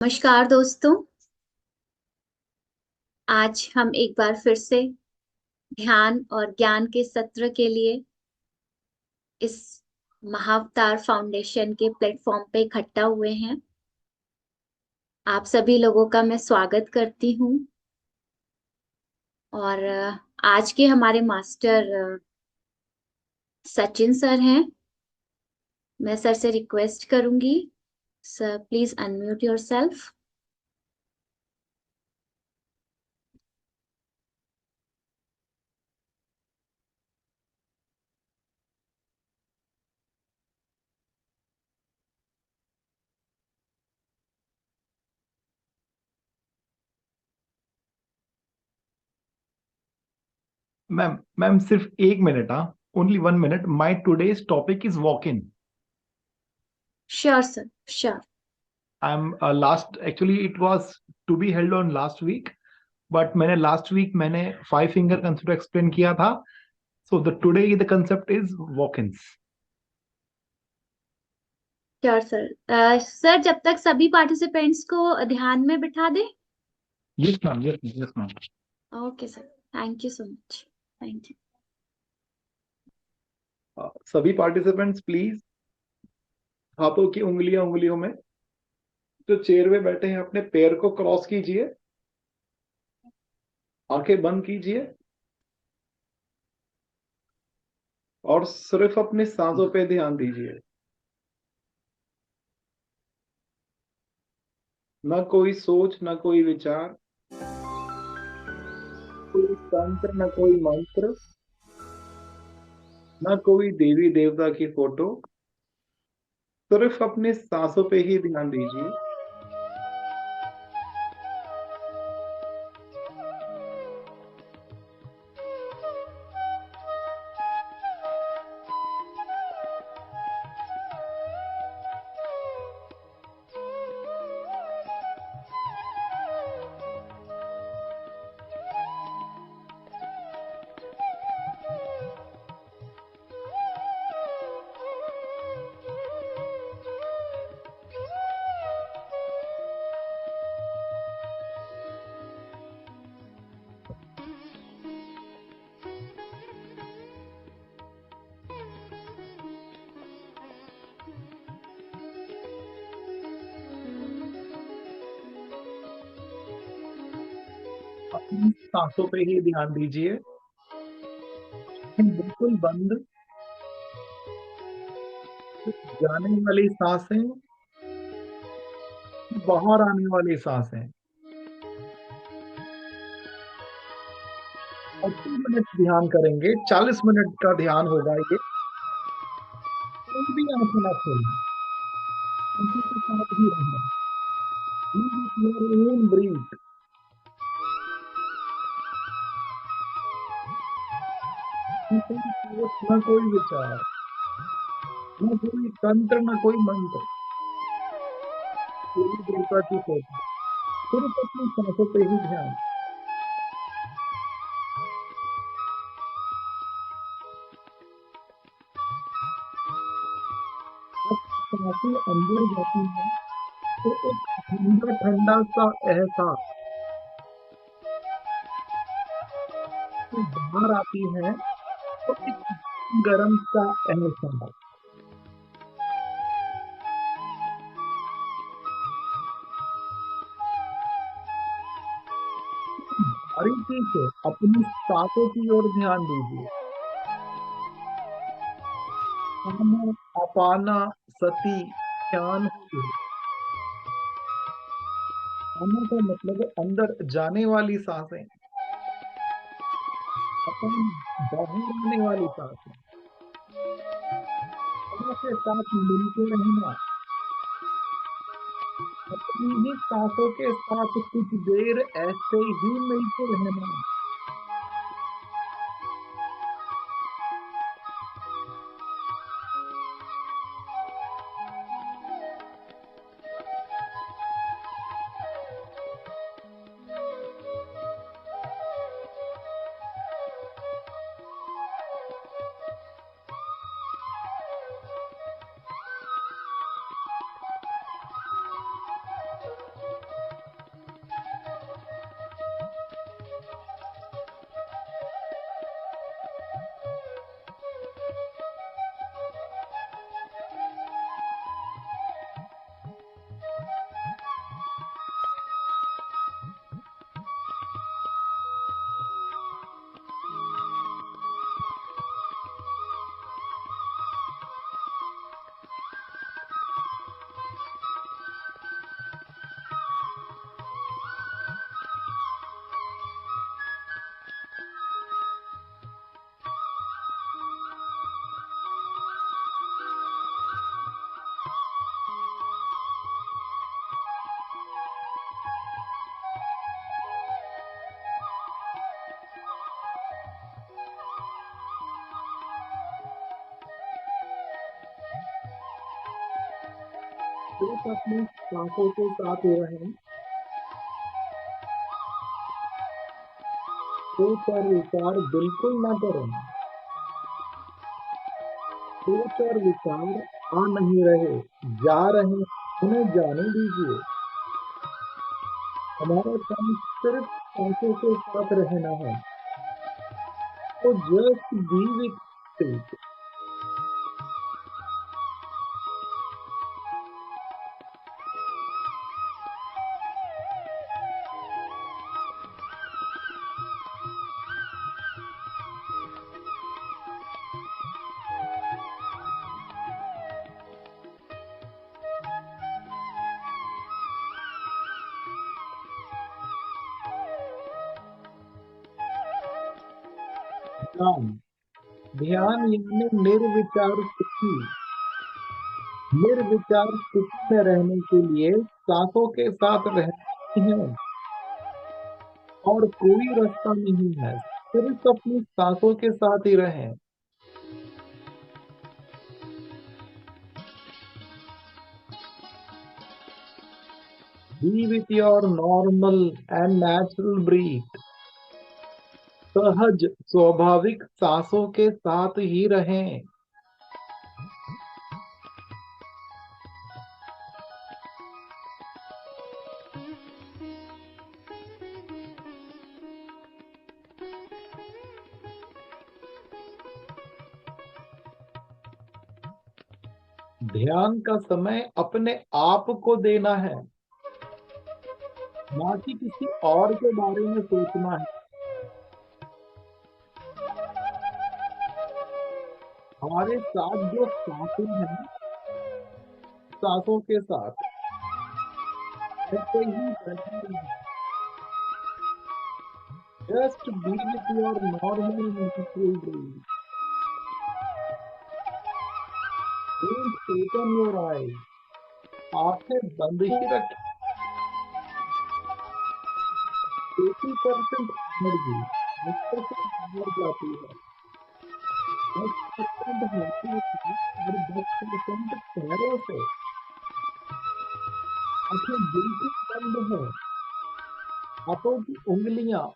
नमस्कार दोस्तों। आज हम एक बार फिर से ध्यान और ज्ञान के सत्र के लिए इस महाअवतार फाउंडेशन के प्लेटफॉर्म पे इकट्ठा हुए हैं। आप सभी लोगों का मैं स्वागत करती हूँ। और आज के हमारे मास्टर सचिन सर हैं। मैं सर से रिक्वेस्ट करूंगी, sir please unmute yourself. Ma'am ma'am सिर्फ 1 मिनट। हाँ, only 1 minute. My today's topic is walk in. Sure sir, sure. I am last, actually it was to be held on last week, but मैंने last week मैंने 5 finger concept explain किया था। So the today the concept is walk ins. Sure sir. Sir जब तक सभी participants को ध्यान में बिठा दे। Yes ma'am, yes yes ma'am. Okay sir, thank you so much. Thank you. सभी पार्टिसिपेंट्स प्लीज हाथों की उंगलियां उंगलियों में, जो चेयर में बैठे हैं अपने पैर को क्रॉस कीजिए, आंखें बंद कीजिए और सिर्फ अपनी सांसों पे ध्यान दीजिए। ना कोई सोच, ना कोई विचार, कोई तंत्र, ना कोई मंत्र, ना कोई देवी देवता की फोटो। सिर्फ अपने सांसों पे ही ध्यान दीजिए। अपनी सांसों पे ही ध्यान दीजिए। बिल्कुल बंद। जाने वाली सांसें, बाहर आने वाली सांसें। 80 मिनट ध्यान करेंगे, 40 मिनट का ध्यान होगा ये। कोई भी आंखें ना खोलें, उसी के साथ ही रहें। ब्रीथ। न कोई सोच, न कोई विचार, न कोई तंत्र, न कोई मंत्र, कोई देवता की फोटो। सिर्फ अपनी सांसों पे ही ध्यान। जब सांसें अंदर जाती हैं तो एक ठंडा ठंडा सा एहसास, जब बाहर आती है तो एक गर्म सा एहसास। बारीकी से अपनी सांसों की ओर ध्यान दीजिए। आना, अपाना, सती, ज्ञान से। आना का मतलब है अंदर जाने वाली सांसें, अपाना बाहर आने वाली सांसें। हवा के साथ मिलके रहना, अपनी ही सांसों के साथ कुछ देर ऐसे ही मिलके रहना। सिर्फ अपनी सांसों के साथ ही रहें। सोच और विचार बिल्कुल ना करें। सोच और विचार आ नहीं रहे, जा रहे हैं, उन्हें जाने दीजिए। हमारा काम सिर्फ सांसों के साथ रहना है। तो जस्ट बी विथ इट। ध्यान, ध्यान यानी निर्विचार स्थिति। निर्विचार स्थिति में रहने के लिए सांसों के साथ रहना ही है और कोई रास्ता नहीं है। सिर्फ अपनी सांसों के साथ ही रहें। Be with your normal and natural breath। सहज स्वाभाविक सांसों के साथ ही रहें। ध्यान का समय अपने आप को देना है, ना कि किसी और के बारे में सोचना है। हमारे साथ जो सांसें हैं, सांसों के साथ ऐसे ही बैठे रहें। Just be with your normal natural breath. Don't open your eyes. आंखें बंद ही रखें। 80% एनर्जी मुझसे से बाहर जाती है। 10% हाथों से और 10% पैरों से। आंखें बिल्कुल बंद है। हाथों की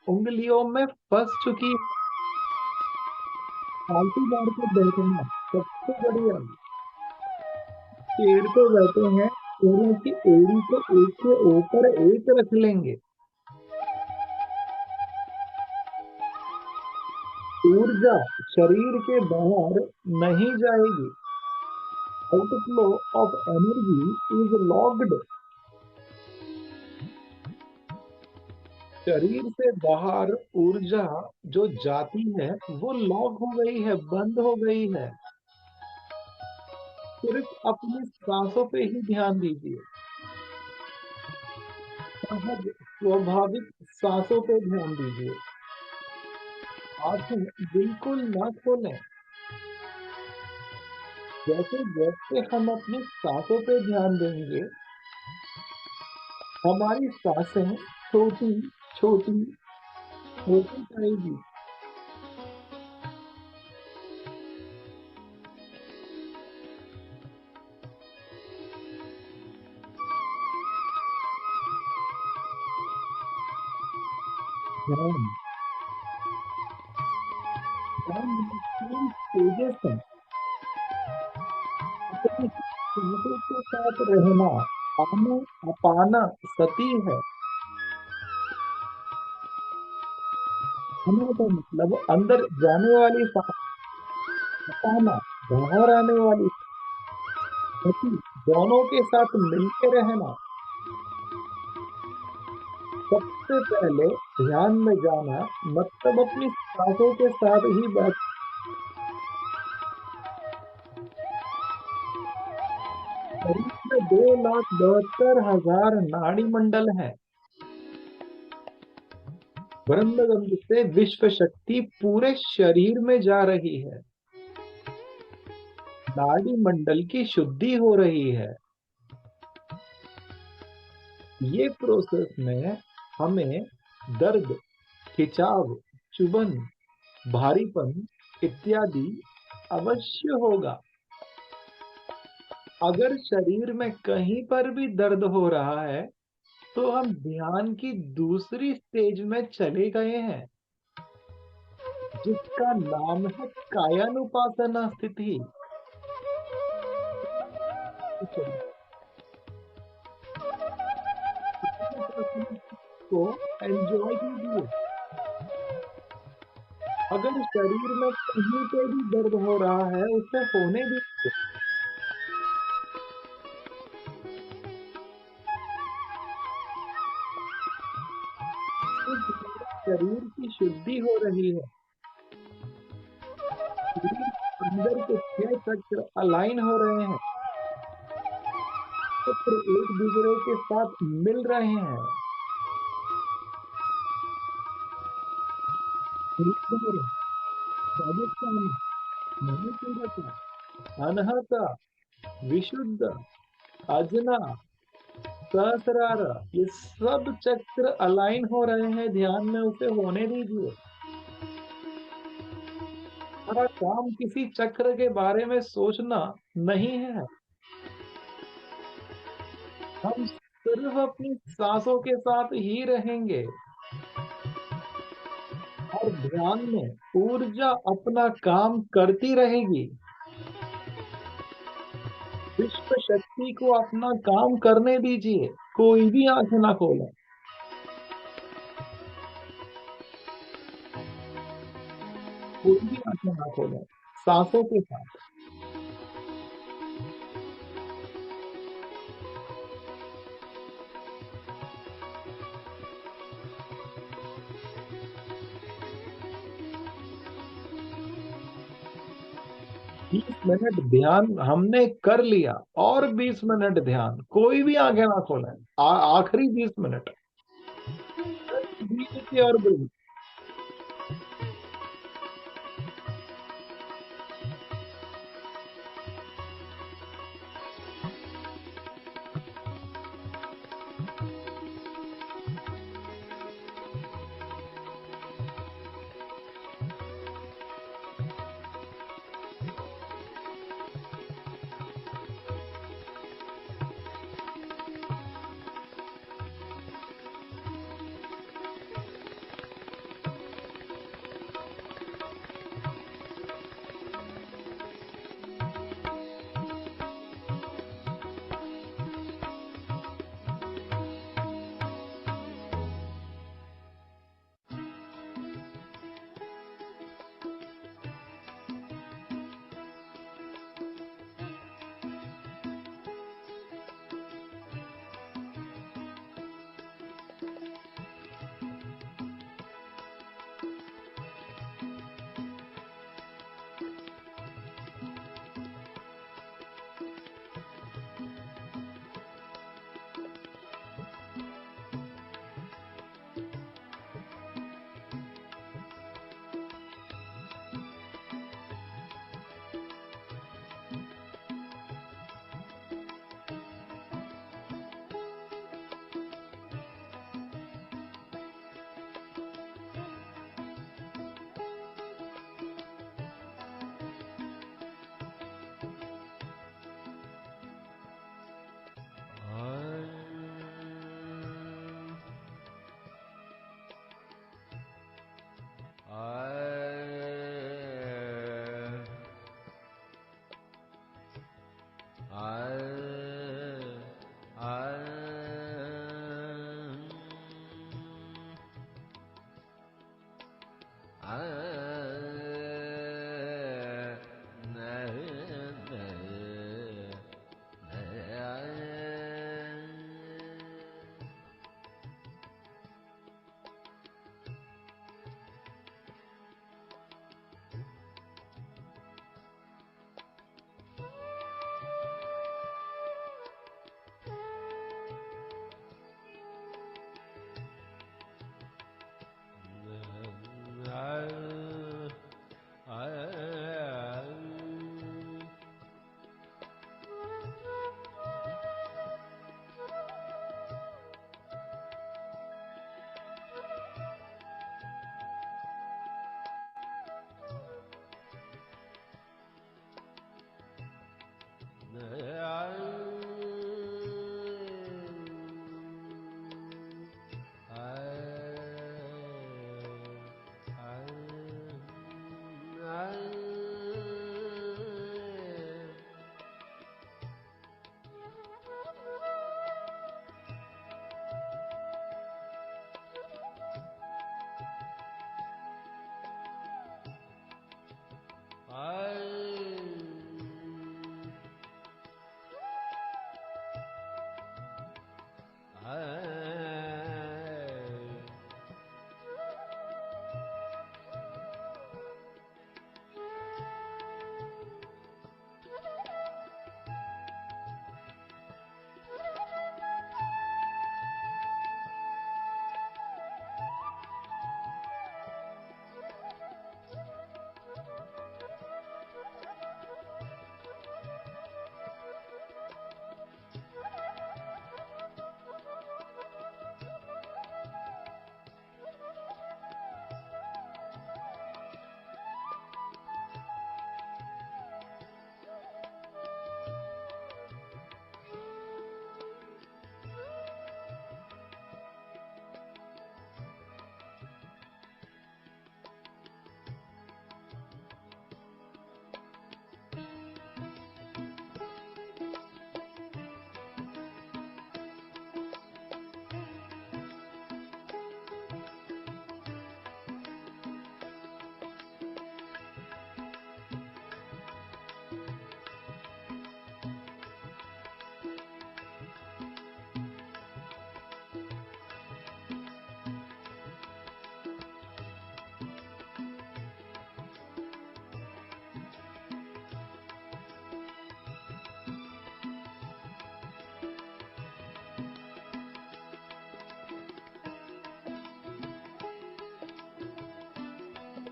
उंगलियों में फंस चुकी है। फालतू मार के बैठना सबसे बढ़िया। पेड़ पे बैठे हैं, पेड़ों की एड़ी को एक के ऊपर एक रख लेंगे। ऊर्जा शरीर के बाहर नहीं जाएगी। Outflow of energy is locked. शरीर से बाहर ऊर्जा जो जाती है वो लॉक हो गई है, बंद हो गई है। सिर्फ अपनी सांसों पे ही ध्यान दीजिए। सहज स्वाभाविक सांसों पे ध्यान दीजिए। आंखें बिल्कुल ना खोलें। जैसे जैसे हम अपनी सांसों पे ध्यान देंगे, हमारी सांसें छोटी छोटी होती जाएगी। ध्यान, ध्यान तीन स्टेजेस हैं। अपनी सांसों के साथ रहना, आना अपाना सती है। आना का मतलब अंदर जाने वाली सांस, अपाना बाहर आने वाली सती, दोनों के साथ मिलके रहना। सबसे पहले ध्यान में जाना मतलब अपनी सांसों के साथ ही बैठ। शरीर में 2,72,000 नाड़ी मंडल है। ब्रह्मगंध से विश्व शक्ति पूरे शरीर में जा रही है। नाड़ी मंडल की शुद्धि हो रही है। ये प्रोसेस में हमें दर्द, खिंचाव, चुभन, भारीपन इत्यादि अवश्य होगा। अगर शरीर में कहीं पर भी दर्द हो रहा है तो हम ध्यान की दूसरी स्टेज में चले गए हैं, जिसका नाम है कायानुपासना स्थिति। को एंजॉय कीजिए। अगर शरीर में कहीं पे भी दर्द हो रहा है उसे होने दीजिए। शरीर की शुद्धि हो रही है। शरीर के अंदर के 6 चक्र अलाइन हो रहे हैं। चक्र एक दूसरे के साथ मिल रहे हैं। राजस्थान, मणिपुर, अनहता, विशुद्ध, अजना, सहस्रार, ये सब चक्र अलाइन हो रहे हैं ध्यान में, उसे होने दीजिए। हमारा काम किसी चक्र के बारे में सोचना नहीं है। हम सिर्फ अपनी सांसों के साथ ही रहेंगे और ध्यान में ऊर्जा अपना काम करती रहेगी। विश्व शक्ति को अपना काम करने दीजिए। कोई भी आंखें ना खोले। कोई भी आंखें ना खोले। सांसों के साथ। बीस मिनट ध्यान हमने कर लिया, और 20 मिनट ध्यान, कोई भी आंखें ना खोले। आखिरी 20 मिनट। ब्रीथ और ब्रीथ।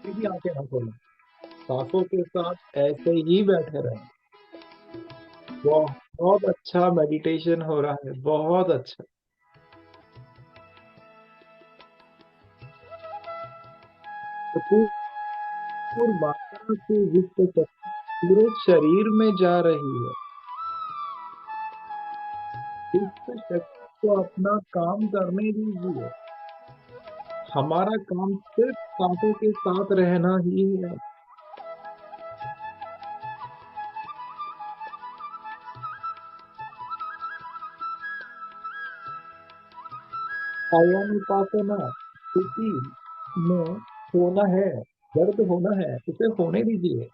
कभी भी आंखें ना खोलें, सांसों के साथ ऐसे ही बैठे रहें। बहुत अच्छा मेडिटेशन हो रहा है, बहुत अच्छा। तो पूरी मात्रा से विश्व शक्ति पूरे शरीर में जा रही है। विश्व शक्ति को अपना काम करने दीजिए। हमारा काम सिर्फ सांसों के साथ रहना ही है। कायानुपासना स्थिति में होना है, दर्द होना है, उसे होने दीजिए,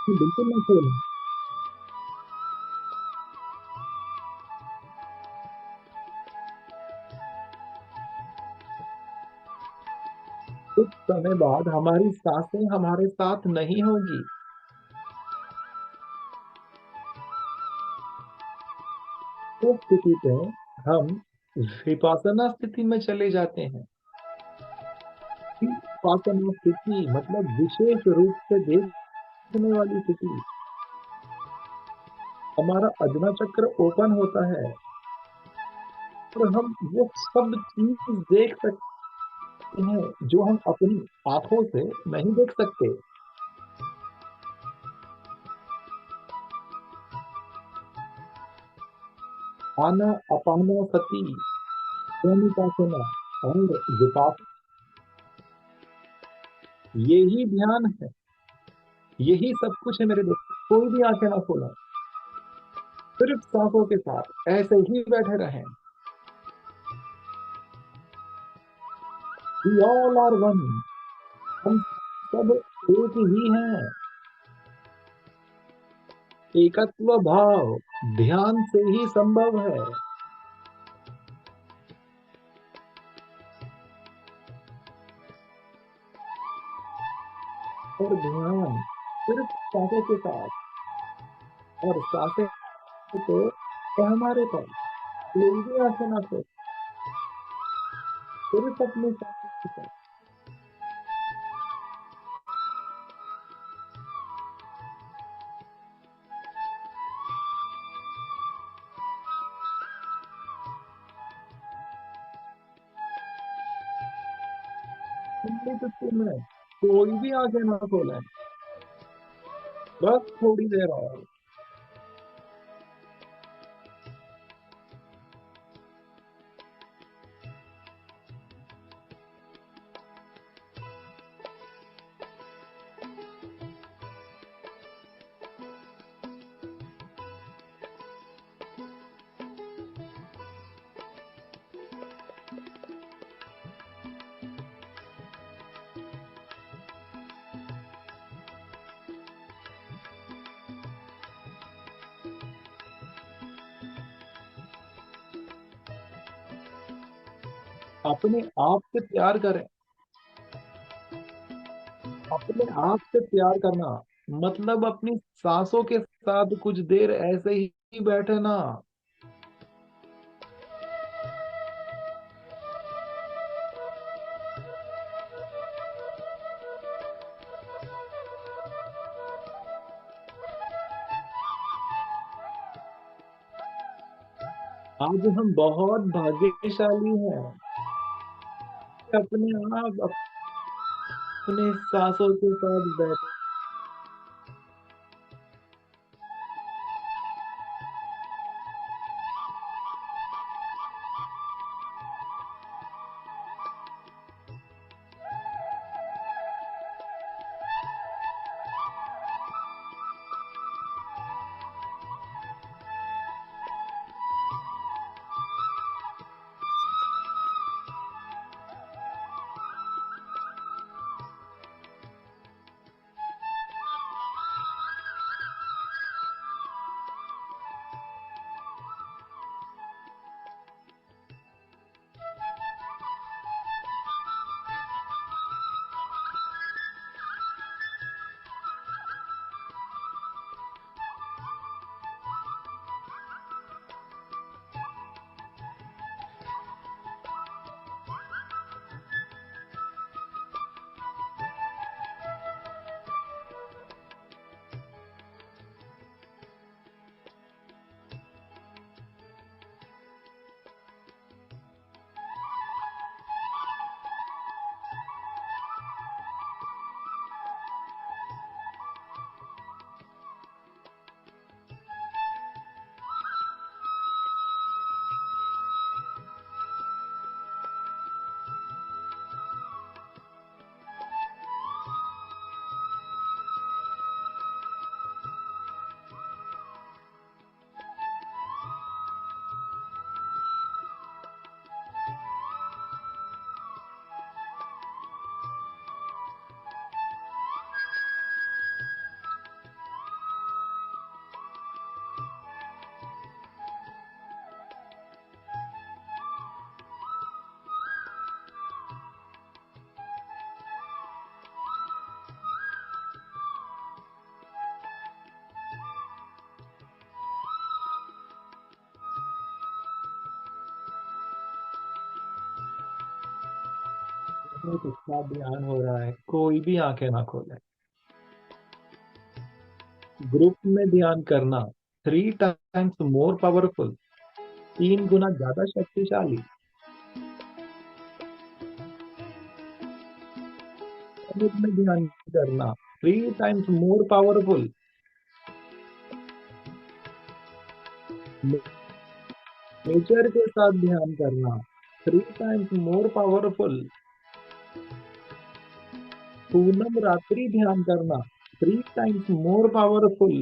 बिल्कुल ना खोलें। कुछ समय बाद हमारी सांसें हमारे साथ नहीं होगी। उस स्थिति पे हम विपासना स्थिति में चले जाते हैं। विपासना स्थिति मतलब विशेष रूप से देखने वाली स्थिति। हमारा अजना चक्र ओपन होता है और हम वो सब चीज देख सकते हैं जो हम अपनी आंखों से नहीं देख सकते। आना अपाना सती, अनुपासना और विपासना, यही ध्यान है, यही सब कुछ है मेरे दोस्त। कोई भी आंखें ना खोलें, सिर्फ सांसों के साथ ऐसे ही बैठे रहें। We all are one, हम सब एक ही हैं। एकत्व भाव ध्यान से ही संभव है। और ध्यान सिर्फ सांसों के साथ, और सांसें तो है हमारे पास। कोई भी आंखें ना खोले, सिर्फ अपने सांसों के साथ। तुमने तो तुम है, कोई भी आंखें ना खोले, बस थोड़ी देर और। अपने आप से प्यार करें। अपने आप से प्यार करना मतलब अपनी सांसों के साथ कुछ देर ऐसे ही बैठना। आज हम बहुत भाग्यशाली हैं, अपने आप अपने सांसों के साथ बैठे। बहुत अच्छा ध्यान हो रहा है, कोई भी आंखें ना खोले। ग्रुप में ध्यान करना, 3 टाइम्स मोर पावरफुल, 3 गुना ज्यादा शक्तिशाली। ग्रुप में ध्यान करना, 3 टाइम्स मोर पावरफुल, नेचर के साथ ध्यान करना, 3 टाइम्स मोर पावरफुल, पूनम रात्रि ध्यान करना, 3 टाइम्स मोर पावरफुल।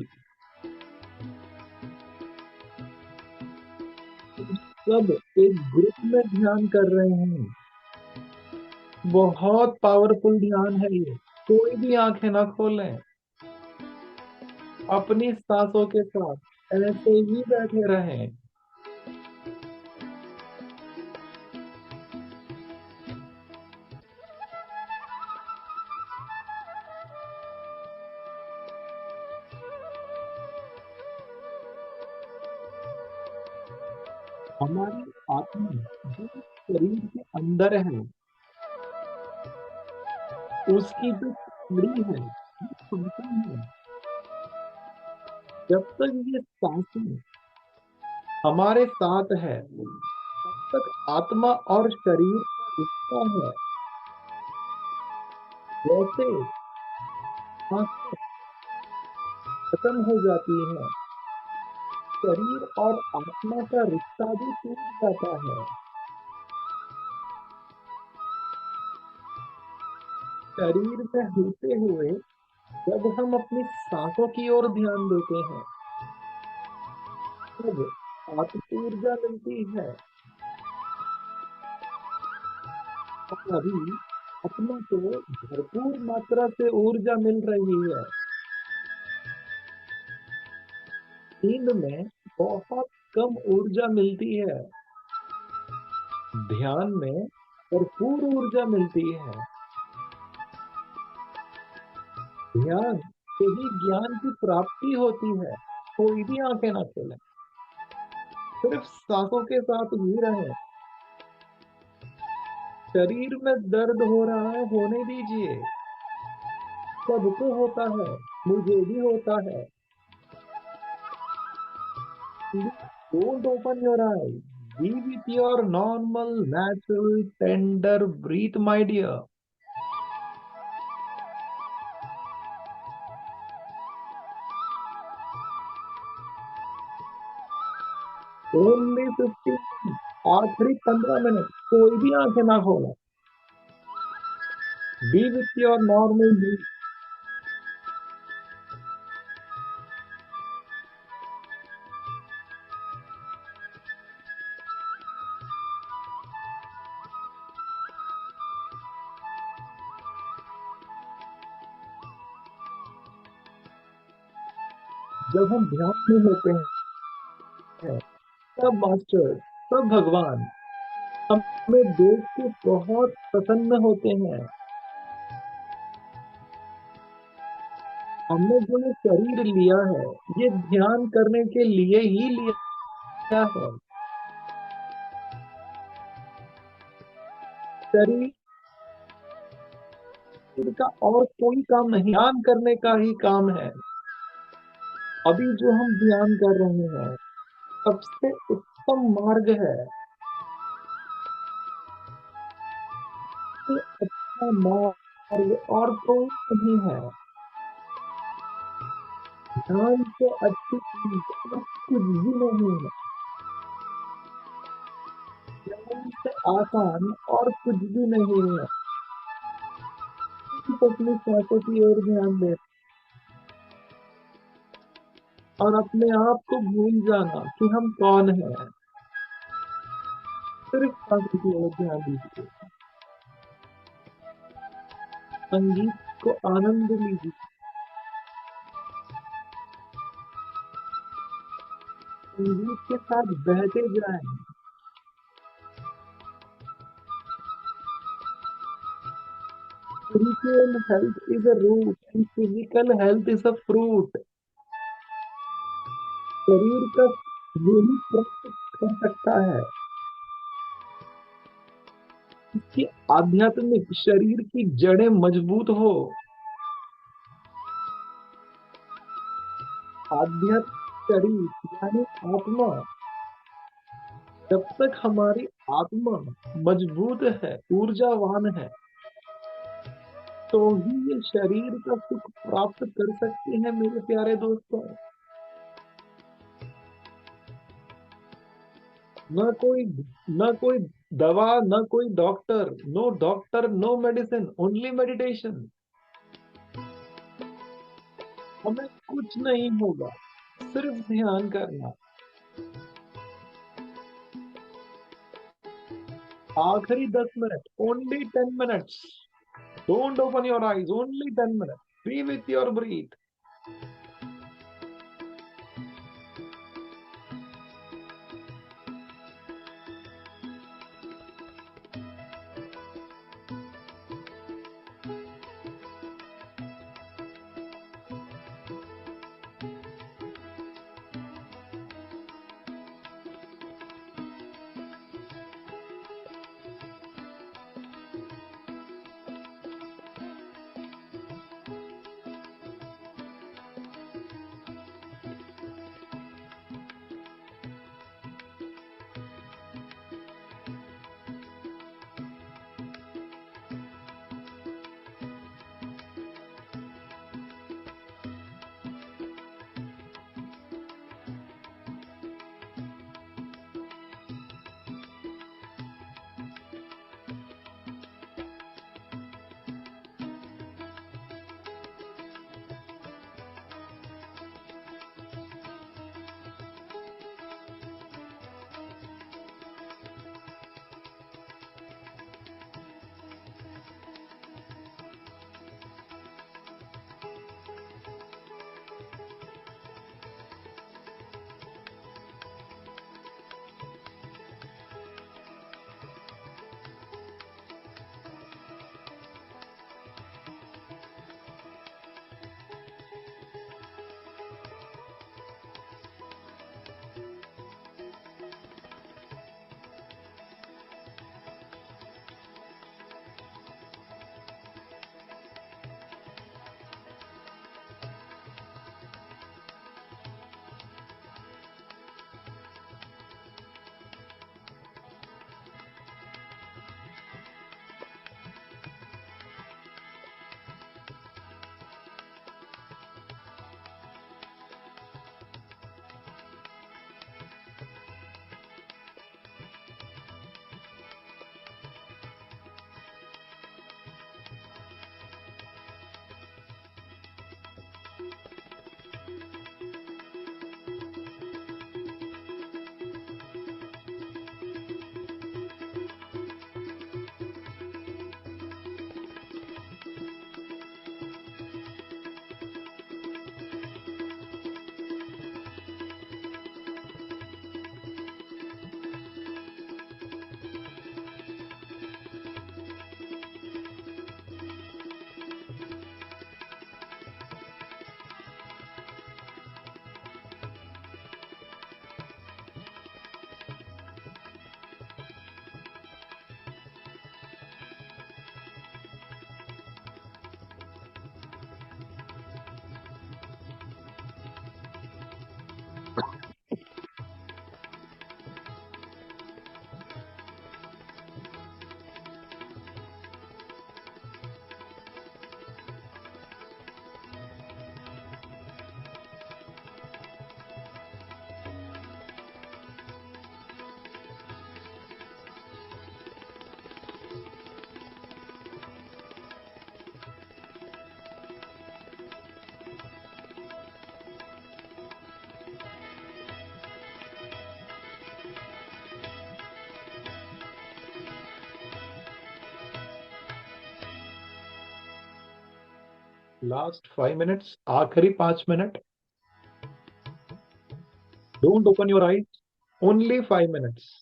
सब एक ग्रुप में ध्यान कर रहे हैं, बहुत पावरफुल ध्यान है ये। कोई भी आंखें ना खोलें, अपनी सांसों के साथ ऐसे ही बैठे रहें। हमारी आत्मा जो शरीर के अंदर है, उसकी जो कड़ी है, वो सांसें हैं। जब तक ये सांसें हमारे साथ है, तब तक आत्मा और शरीर का रिश्ता है। जैसे सांसें खत्म हो जाती है, शरीर और आत्मा का रिश्ता भी टूट जाता है। शरीर में होते हुए जब हम अपनी सांसों की ओर ध्यान देते हैं, तब आत्म ऊर्जा मिलती है। और अभी आत्मा को भरपूर मात्रा से ऊर्जा मिल रही है। नींद में बहुत कम ऊर्जा मिलती है, ध्यान में भरपूर ऊर्जा मिलती है। ध्यान से ही ज्ञान की प्राप्ति होती है। कोई भी आंखें ना खोले, सिर्फ सांसों के साथ ही रहे। शरीर में दर्द हो रहा है, होने दीजिए। सबको होता है, मुझे भी होता है। Don't open your eyes. Be with your normal, natural, tender breath, my dear. Only 15 आखिरी 15 मिनट कोई भी आंखें ना खोला। Be with your normal breath. जब हम ध्यान में होते हैं, तब मास्टर, तब भगवान हमें देख के बहुत प्रसन्न होते हैं। हमने जो ये शरीर लिया है, ये ध्यान करने के लिए ही लिया है। शरीर का और कोई काम नहीं, ध्यान करने का ही काम है। अभी जो हम ध्यान कर रहे हैं, सबसे उत्तम मार्ग है। सबसे अच्छा मार्ग और कोई नहीं है। ध्यान से अच्छी चीज और कुछ भी नहीं है। ध्यान से आसान और कुछ भी नहीं है। सिर्फ अपनी सांसों की ओर ध्यान दे और अपने आप को भूल जाना कि हम कौन हैं। सिर्फ सांसों की ओर ध्यान दीजिए, संगीत को आनंद लीजिए। संगीत के साथ बहते जाएं। Spiritual health is a root and physical health is a fruit. शरीर का यही प्राप्त कर सकता है। कि आध्यात्मिक शरीर की जड़ें मजबूत हो। आध्यात्मिक शरीर यानी आत्मा, जब तक हमारी आत्मा मजबूत है, ऊर्जावान है, तो ही ये शरीर का सुख प्राप्त कर सकते हैं मेरे प्यारे दोस्तों। न कोई न कोई दवा, न कोई doctor, no doctor no medicine, only meditation. हमें कुछ नहीं होगा, सिर्फ ध्यान करना। आखिरी 10 minute, only 10 minutes. Don't open your eyes, only 10 minute. Be with your breath. Last 5 minutes, आखिरी 5 minute. Don't open your eyes, only 5 minutes.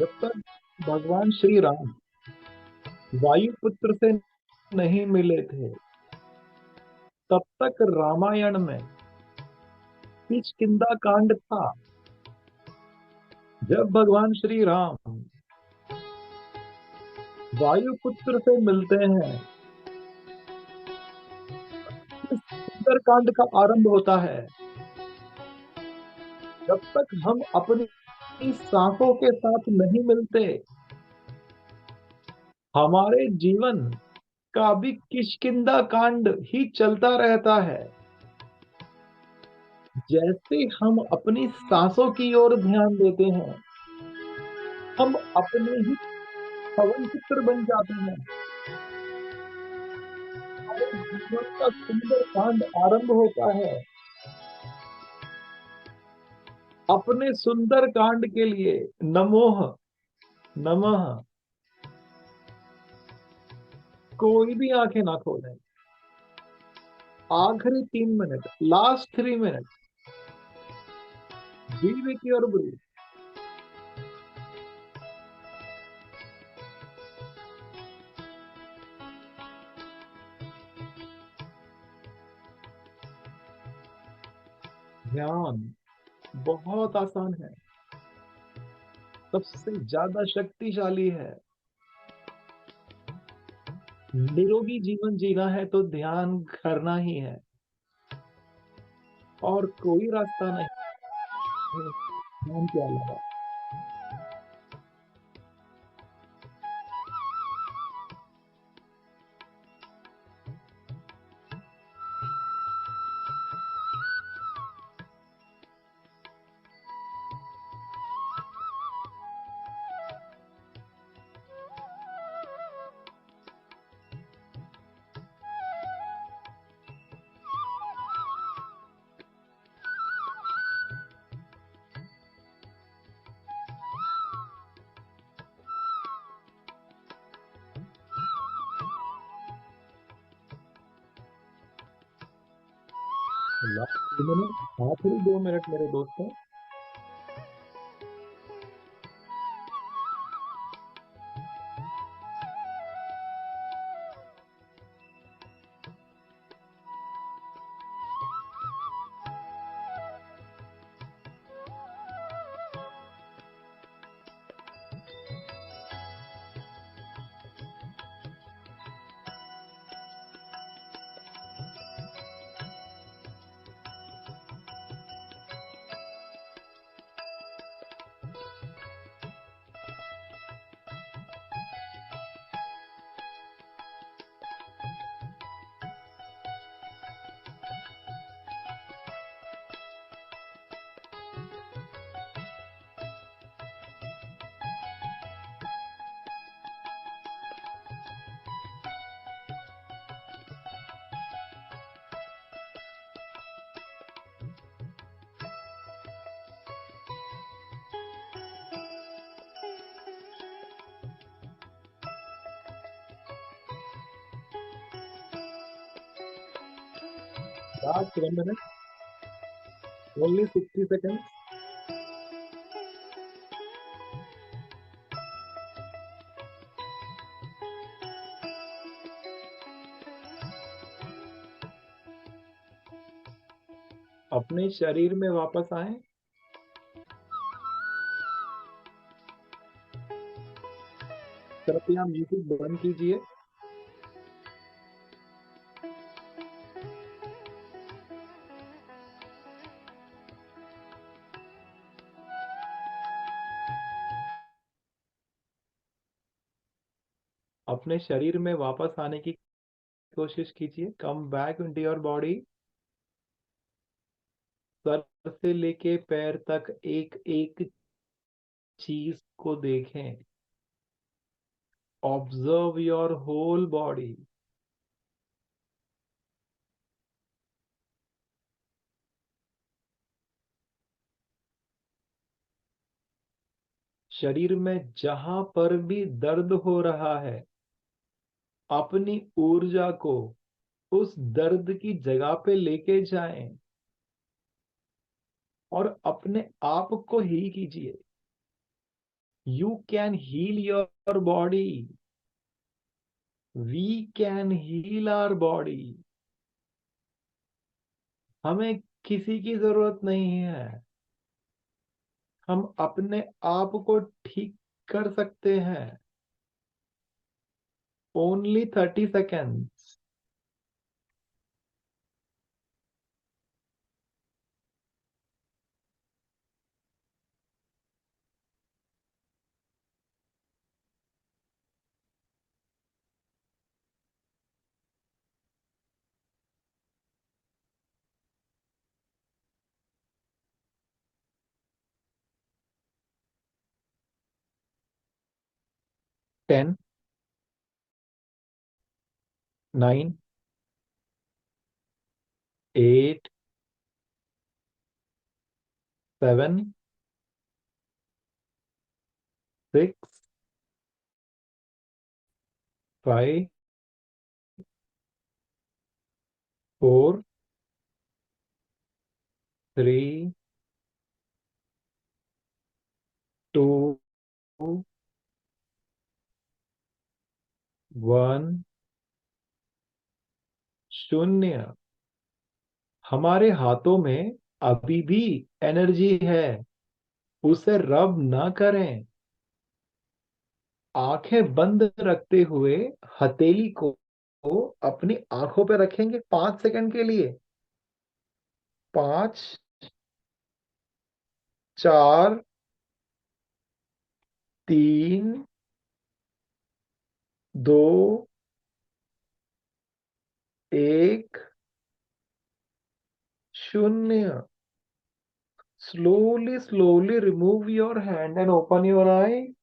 जब तक भगवान श्री राम वायुपुत्र से नहीं मिले थे, तब तक रामायण में किष्किंधा कांड था। जब भगवान श्री राम वायुपुत्र से मिलते हैं, सुंदर कांड का आरंभ होता है। जब तक हम अपनी सांसों के साथ नहीं मिलते, हमारे जीवन का भी किष्किंधा कांड ही चलता रहता है। जैसे हम अपनी सांसों की ओर ध्यान देते हैं, हम अपने ही पवन पुत्र बन जाते हैं। हमारे जीवन का सुंदर कांड आरंभ होता है। अपने सुंदर कांड के लिए नमोह नमः कोई भी आंखें ना खोले। आखिरी 3 minute, last 3 minute, be with your breathe. ध्यान बहुत आसान है, सबसे ज्यादा शक्तिशाली है। निरोगी जीवन जीना है तो ध्यान करना ही है, और कोई रास्ता नहीं है ध्यान के अलावा। लास्ट 2 मिनट, आखिरी 2 मिनट मेरे दोस्तों। Last 1 minute, only 60 second. अपने शरीर में वापस आए। कृपया म्यूजिक बंद कीजिए। अपने शरीर में वापस आने की कोशिश कीजिए। Come back into your body. सर से लेके पैर तक एक एक चीज को देखें। Observe your whole body. शरीर में जहां पर भी दर्द हो रहा है, अपनी ऊर्जा को उस दर्द की जगह पे लेके जाएं और अपने आप को हील कीजिए। You can heal your body. We can heal our body. हमें किसी की जरूरत नहीं है, हम अपने आप को ठीक कर सकते हैं. Only 30 seconds. Ten, 9, 8, 7, 6, 5, 4, 3, 2, 1, शून्य. हमारे हाथों में अभी भी एनर्जी है, उसे रब ना करें. आंखें बंद रखते हुए हथेली को अपनी आंखों पे रखेंगे 5 सेकंड के लिए. 5, 4, 3, 2, 1, शून्य. Slowly remove your hand and open your eye.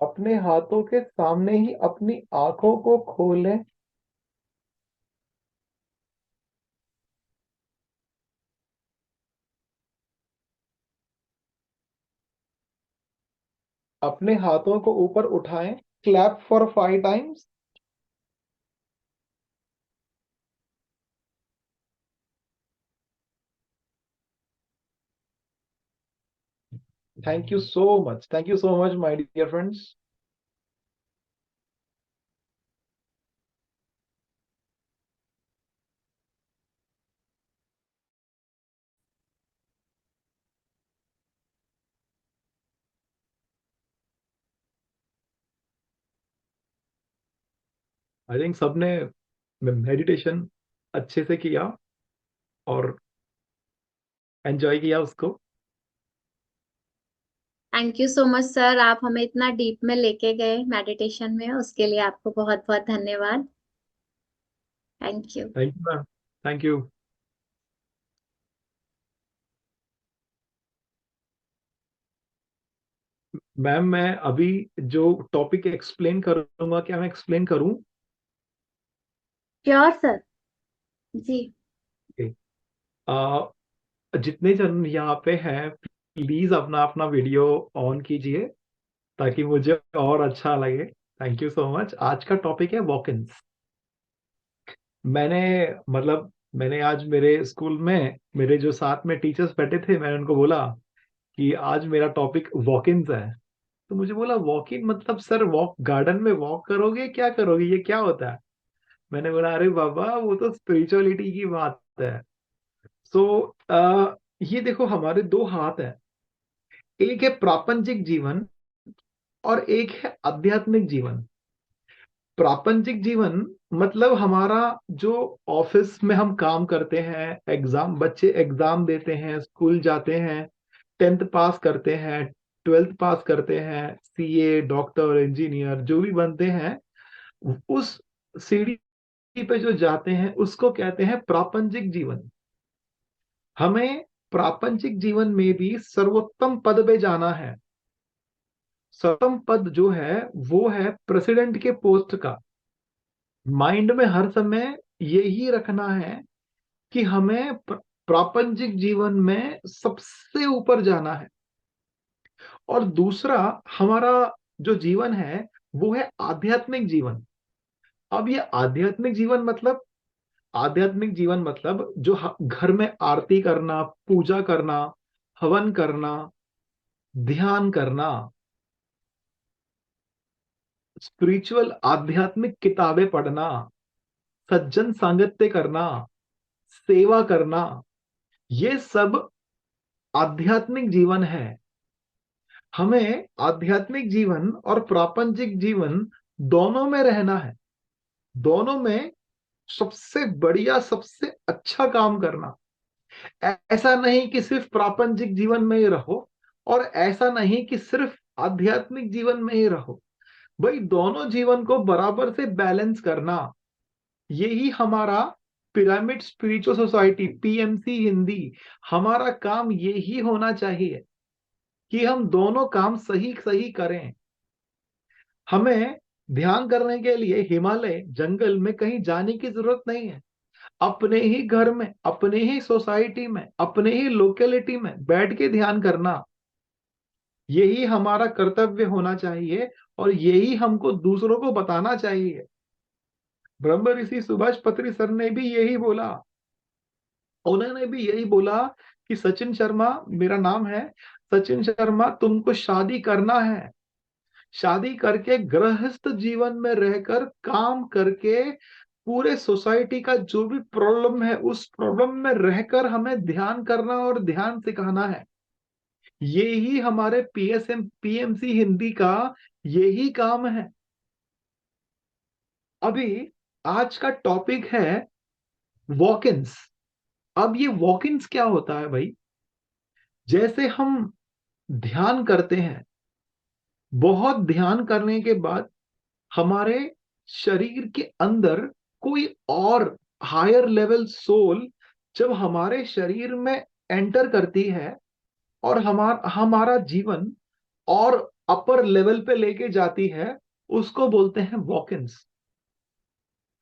अपने हाथों के सामने ही अपनी आंखों को खोलें. अपने हाथों को ऊपर उठाएं. Clap for 5 times. Thank you so much, my dear friends. I think सबने मेडिटेशन अच्छे से किया और एंजॉय किया उसको. Thank you so much sir, आप हमें इतना डीप में लेके गए मेडिटेशन में, उसके लिए आपको बहुत बहुत धन्यवाद. Thank you. Thank you ma'am. Thank you ma'am. मैं अभी जो टॉपिक एक्सप्लेन करूंगा, क्या मैं एक्सप्लेन करूं? Sure sir. जी. Okay. जितने जन यहाँ पे हैं, प्लीज अपना अपना वीडियो ऑन कीजिए ताकि मुझे और अच्छा लगे. Thank you so much. आज का टॉपिक है वॉक ins. मैंने मैंने आज मेरे स्कूल में मेरे जो साथ में टीचर्स बैठे थे, मैंने उनको बोला कि आज मेरा टॉपिक वॉक ins है. तो मुझे बोला वॉक इन मतलब सर वॉक, गार्डन में वॉक करोगे, क्या करोगे, ये क्या होता है? मैंने बोला अरे बाबा वो तो स्पिरिचुअलिटी की बात है. सो ये देखो हमारे दो हाथ हैं. एक है प्रापंचिक जीवन और एक है आध्यात्मिक जीवन. प्रापंचिक जीवन मतलब हमारा जो ऑफिस में हम काम करते हैं, एग्जाम, बच्चे एग्जाम देते हैं, स्कूल जाते हैं, 10th पास करते हैं, 12th पास करते हैं, सीए, डॉक्टर, इंजीनियर जो भी बनते हैं, उस सीढ़ी पे जो जाते हैं उसको कहते हैं प्रापंचिक जीवन. हमें प्रापंचिक जीवन में भी सर्वोत्तम पद पे जाना है. सर्वोत्तम पद जो है वो है प्रेसिडेंट के पोस्ट का. माइंड में हर समय यही रखना है कि हमें प्रापंचिक जीवन में सबसे ऊपर जाना है. और दूसरा हमारा जो जीवन है वो है आध्यात्मिक जीवन. अब ये आध्यात्मिक जीवन मतलब जो घर में आरती करना, पूजा करना, हवन करना, ध्यान करना, स्पिरिचुअल आध्यात्मिक किताबें पढ़ना, सज्जन सांगत्य करना, सेवा करना, ये सब आध्यात्मिक जीवन है। हमें आध्यात्मिक जीवन और प्रापंचिक जीवन दोनों में रहना है, दोनों में सबसे बढ़िया सबसे अच्छा काम करना। ऐसा नहीं कि सिर्फ प्रापंचिक जीवन में ही रहो और ऐसा नहीं कि सिर्फ आध्यात्मिक जीवन में ही रहो। भाई दोनों जीवन को बराबर से बैलेंस करना, यही हमारा pyramid spiritual society PMC Hindi, हमारा काम यही होना चाहिए कि हम दोनों काम सही सही करें। हमें ध्यान करने के लिए हिमालय जंगल में कहीं जाने की जरूरत नहीं है। अपने ही घर में, अपने ही सोसाइटी में, अपने ही लोकेलिटी में बैठ के ध्यान करना, यही हमारा कर्तव्य होना चाहिए और यही हमको दूसरों को बताना चाहिए। ब्रह्म ऋषि सुभाष पत्री सर ने भी यही बोला, उन्होंने भी यही बोला कि सचिन शर्मा, मेरा नाम है सचिन शर्मा, तुमको शादी करना है, शादी करके गृहस्थ जीवन में रहकर काम करके पूरे सोसाइटी का जो भी प्रॉब्लम है उस प्रॉब्लम में रहकर हमें ध्यान करना और ध्यान सिखाना है। यही हमारे पीएमसी हिंदी का यही काम है। अभी आज का टॉपिक है वॉक इन्स। अब ये वॉक इन्स क्या होता है भाई? जैसे हम ध्यान करते हैं, बहुत ध्यान करने के बाद हमारे शरीर के अंदर कोई और हायर लेवल सोल जब हमारे शरीर में एंटर करती है और हमारा जीवन और अपर लेवल पे लेके जाती है, उसको बोलते हैं वॉक इन्स।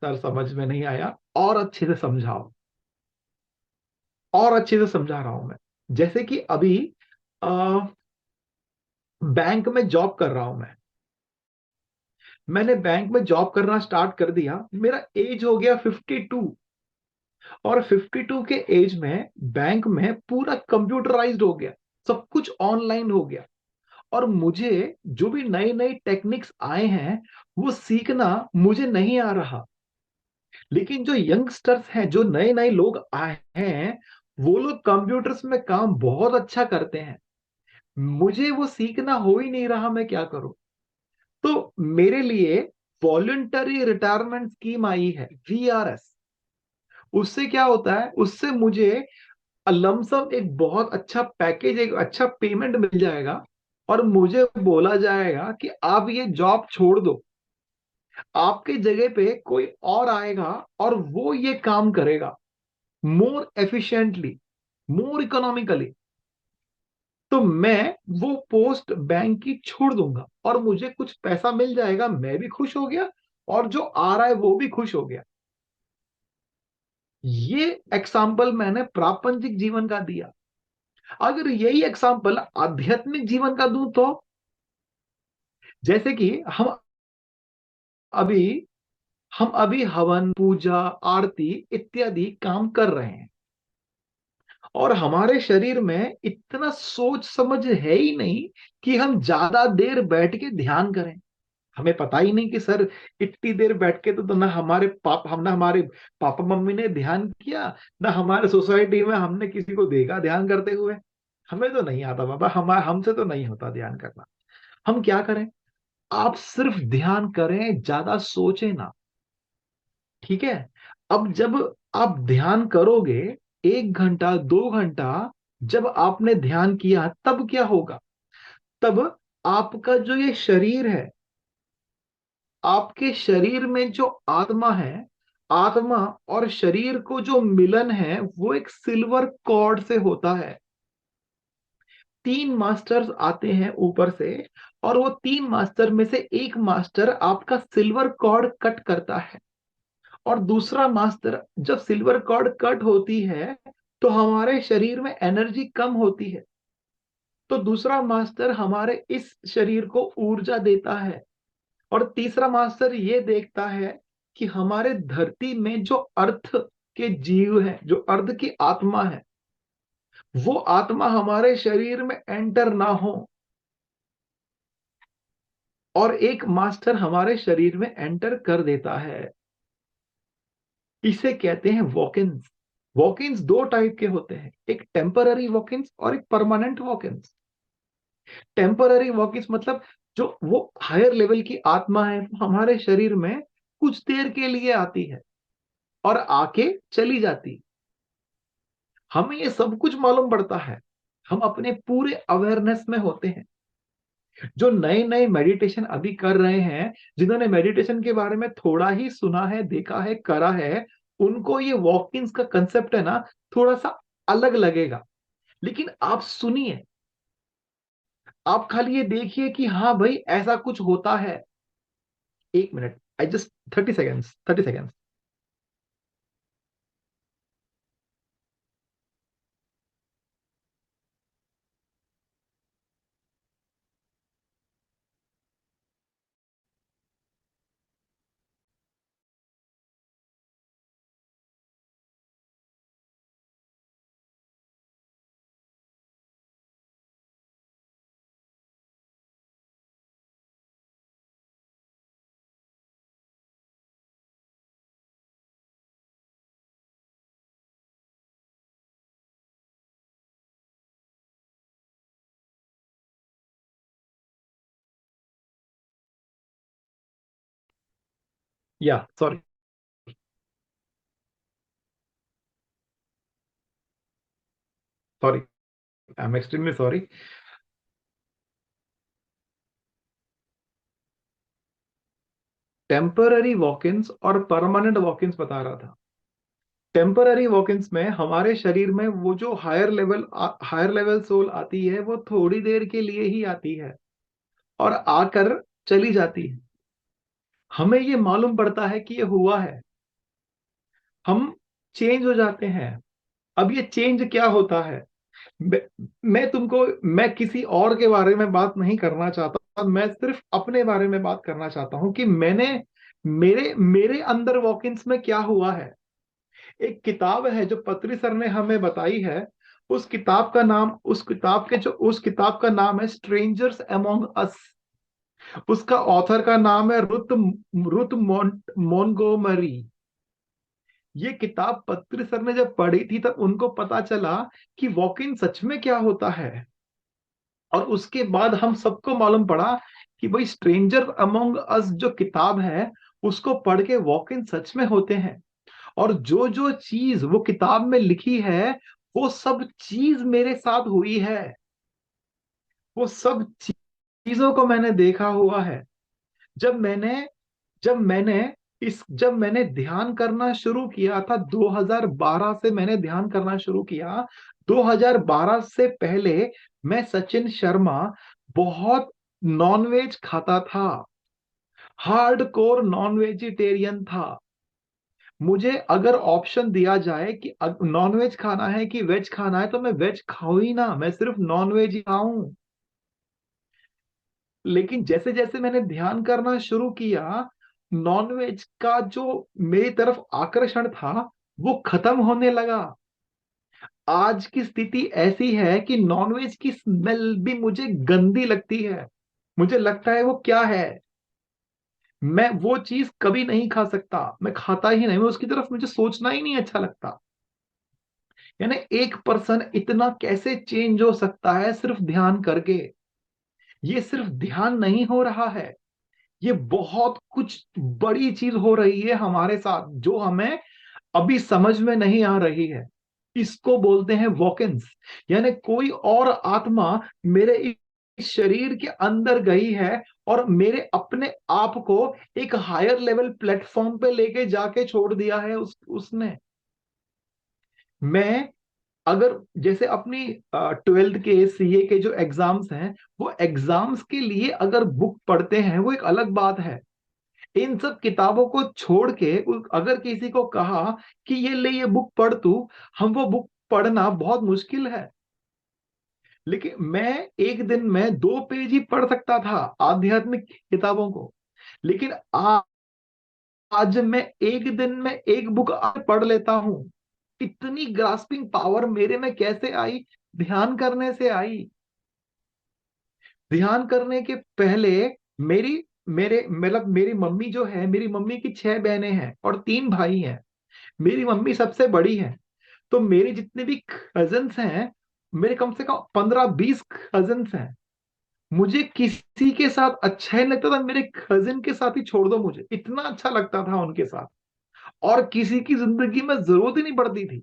सर समझ में नहीं आया, और अच्छे से समझाओ, और अच्छे से समझा रहा हूं मैं। जैसे कि अभी बैंक में जॉब कर रहा हूं मैंने बैंक में जॉब करना स्टार्ट कर दिया, मेरा एज हो गया 52। और 52 के एज में बैंक में पूरा कंप्यूटराइज्ड हो गया, सब कुछ ऑनलाइन हो गया। और मुझे जो भी नई नई टेक्निक्स आए हैं वो सीखना मुझे नहीं आ रहा। लेकिन जो यंगस्टर्स हैं, जो नए नए लोग आए हैं, वो लोग कंप्यूटर्स में काम बहुत अच्छा करते हैं। मुझे वो सीखना हो ही नहीं रहा, मैं क्या करूं? तो मेरे लिए वॉलंटरी रिटायरमेंट स्कीम आई है, वीआरएस। उससे क्या होता है, उससे मुझे लमसम एक बहुत अच्छा पैकेज, एक अच्छा पेमेंट मिल जाएगा और मुझे बोला जाएगा कि आप ये जॉब छोड़ दो, आपकी जगह पे कोई और आएगा और वो ये काम करेगा मोर एफिशिएंटली, मोर इकोनॉमिकली। तो मैं वो पोस्ट बैंक की छोड़ दूंगा और मुझे कुछ पैसा मिल जाएगा, मैं भी खुश हो गया और जो आ रहा है वो भी खुश हो गया। ये एग्जाम्पल मैंने प्रापंचिक जीवन का दिया। अगर यही एग्जाम्पल आध्यात्मिक जीवन का दूं तो, जैसे कि अभी हम अभी हवन पूजा आरती इत्यादि काम कर रहे हैं और हमारे शरीर में इतना सोच समझ है ही नहीं कि हम ज्यादा देर बैठ के ध्यान करें। हमें पता ही नहीं कि सर इतनी देर बैठ के तो ना हमारे पापा मम्मी ने ध्यान किया, ना हमारे सोसाइटी में हमने किसी को देखा ध्यान करते हुए। हमें तो नहीं आता बाबा, हमसे तो नहीं होता ध्यान करना। हम क्या करें? आप सिर्फ ध्यान करें, ज्यादा सोचें ना, ठीक है? अब जब आप ध्यान करोगे, 1 घंटा 2 घंटा जब आपने ध्यान किया, तब क्या होगा? तब आपका जो ये शरीर है, आपके शरीर में जो आत्मा है, आत्मा और शरीर को जो मिलन है वो एक सिल्वर कॉर्ड से होता है। 3 मास्टर्स आते हैं ऊपर से और वो 3 मास्टर में से एक मास्टर आपका सिल्वर कॉर्ड कट करता है। और दूसरा मास्टर, जब सिल्वर कॉर्ड कट होती है तो हमारे शरीर में एनर्जी कम होती है, तो दूसरा मास्टर हमारे इस शरीर को ऊर्जा देता है। और तीसरा मास्टर ये देखता है कि हमारे धरती में जो अर्थ के जीव है, जो अर्थ की आत्मा है, वो आत्मा हमारे शरीर में एंटर ना हो, और एक मास्टर हमारे शरीर में एंटर कर देता है। इसे कहते हैं वॉकिंस। वॉकिंस दो टाइप के होते हैं, एक टेम्पररी वॉकिंस और एक परमानेंट वॉकिंस। टेम्पररी वॉकिंस मतलब जो वो हायर लेवल की आत्मा है, हमारे शरीर में कुछ देर के लिए आती है और आके चली जाती। हमें ये सब कुछ मालूम पड़ता है, हम अपने पूरे अवेयरनेस में होते हैं। जो नए नए मेडिटेशन अभी कर रहे हैं, जिन्होंने मेडिटेशन के बारे में थोड़ा ही सुना है, देखा है, करा है, उनको ये वॉकिंस का कंसेप्ट है ना, थोड़ा सा अलग लगेगा। लेकिन आप सुनिए, आप खाली ये देखिए कि हाँ भाई ऐसा कुछ होता है। एक minute, I just 30 seconds, 30 seconds. या sorry, sorry, I am extremely sorry. Temporary walk ins और परमानेंट वॉकिंस बता रहा था। टेम्पररी वॉकिंस में हमारे शरीर में वो जो हायर लेवल सोल आती है, वो थोड़ी देर के लिए ही आती है और आकर चली जाती है। हमें ये मालूम पड़ता है कि ये हुआ है, हम चेंज हो जाते हैं। अब ये चेंज क्या होता है, मैं, मैं किसी और के बारे में बात नहीं करना चाहता, मैं सिर्फ अपने बारे में बात करना चाहता हूं कि मैंने मेरे मेरे अंदर वॉकिंस में क्या हुआ है। एक किताब है जो पत्री सर ने हमें बताई है। उस किताब का नाम है स्ट्रेंजर्स अमोंग अस। उसका ऑथर का नाम है मोंगोमरी। ये किताब पत्री सर ने जब पढ़ी थी तब उनको पता चला कि वॉक इन सच में क्या होता है। और उसके बाद हम सबको मालूम पड़ा कि भाई स्ट्रेंजर अमोंग अस जो किताब है, उसको पढ़ के वॉक इन सच में होते हैं। और जो जो चीज वो किताब में लिखी है, वो सब चीज मेरे साथ हुई है। वो सब चीजों को मैंने देखा हुआ है। जब मैंने जब मैंने ध्यान करना शुरू किया था, 2012 से मैंने ध्यान करना शुरू किया। 2012 से पहले मैं सचिन शर्मा बहुत नॉनवेज खाता था, हार्ड कोर नॉन वेजिटेरियन था। मुझे अगर ऑप्शन दिया जाए कि नॉनवेज खाना है कि वेज खाना है, तो मैं वेज खाऊं ही ना, मैं सिर्फ नॉनवेज ही खाऊं। लेकिन जैसे जैसे मैंने ध्यान करना शुरू किया, नॉनवेज का जो मेरी तरफ आकर्षण था, वो खत्म होने लगा। आज की स्थिति ऐसी है कि नॉनवेज की स्मेल भी मुझे गंदी लगती है। मुझे लगता है वो क्या है, मैं वो चीज कभी नहीं खा सकता, मैं खाता ही नहीं, मैं उसकी तरफ मुझे सोचना ही नहीं अच्छा लगता। यानी एक पर्सन इतना कैसे चेंज हो सकता है सिर्फ ध्यान करके। ये सिर्फ ध्यान नहीं हो रहा है, ये बहुत कुछ बड़ी चीज हो रही है हमारे साथ, जो हमें अभी समझ में नहीं आ रही है। इसको बोलते हैं वॉकिंस। यानी कोई और आत्मा मेरे इस शरीर के अंदर गई है और मेरे अपने आप को एक हायर लेवल प्लेटफॉर्म पे लेके जाके छोड़ दिया है उसने। मैं अगर जैसे अपनी 12th के सीए के जो एग्जाम्स हैं, वो एग्जाम्स के लिए अगर बुक पढ़ते हैं वो एक अलग बात है। इन सब किताबों को छोड़ के अगर किसी को कहा कि ये ले ये बुक पढ़ तू, हम वो बुक पढ़ना बहुत मुश्किल है। लेकिन मैं एक दिन में 2 पेज ही पढ़ सकता था आध्यात्मिक किताबों को। लेकिन आज मैं एक दिन में एक बुक पढ़ लेता हूं। इतनी ग्रास्पिंग पावर मेरे में कैसे आई? ध्यान करने से आई। ध्यान करने के पहले मेरी मेरे मतलब मेरी मम्मी जो है, मेरी मम्मी की 6 बहनें हैं और 3 भाई हैं। मेरी मम्मी सबसे बड़ी है। तो मेरे जितने भी कजन्स हैं, मेरे कम से कम 15-20 कजन्स हैं। मुझे किसी के साथ अच्छा ही लगता था, मेरे कजिन के साथ ही छोड़ दो, मुझे इतना अच्छा लगता था उनके साथ। और किसी की जिंदगी में जरूरत ही नहीं पड़ती थी।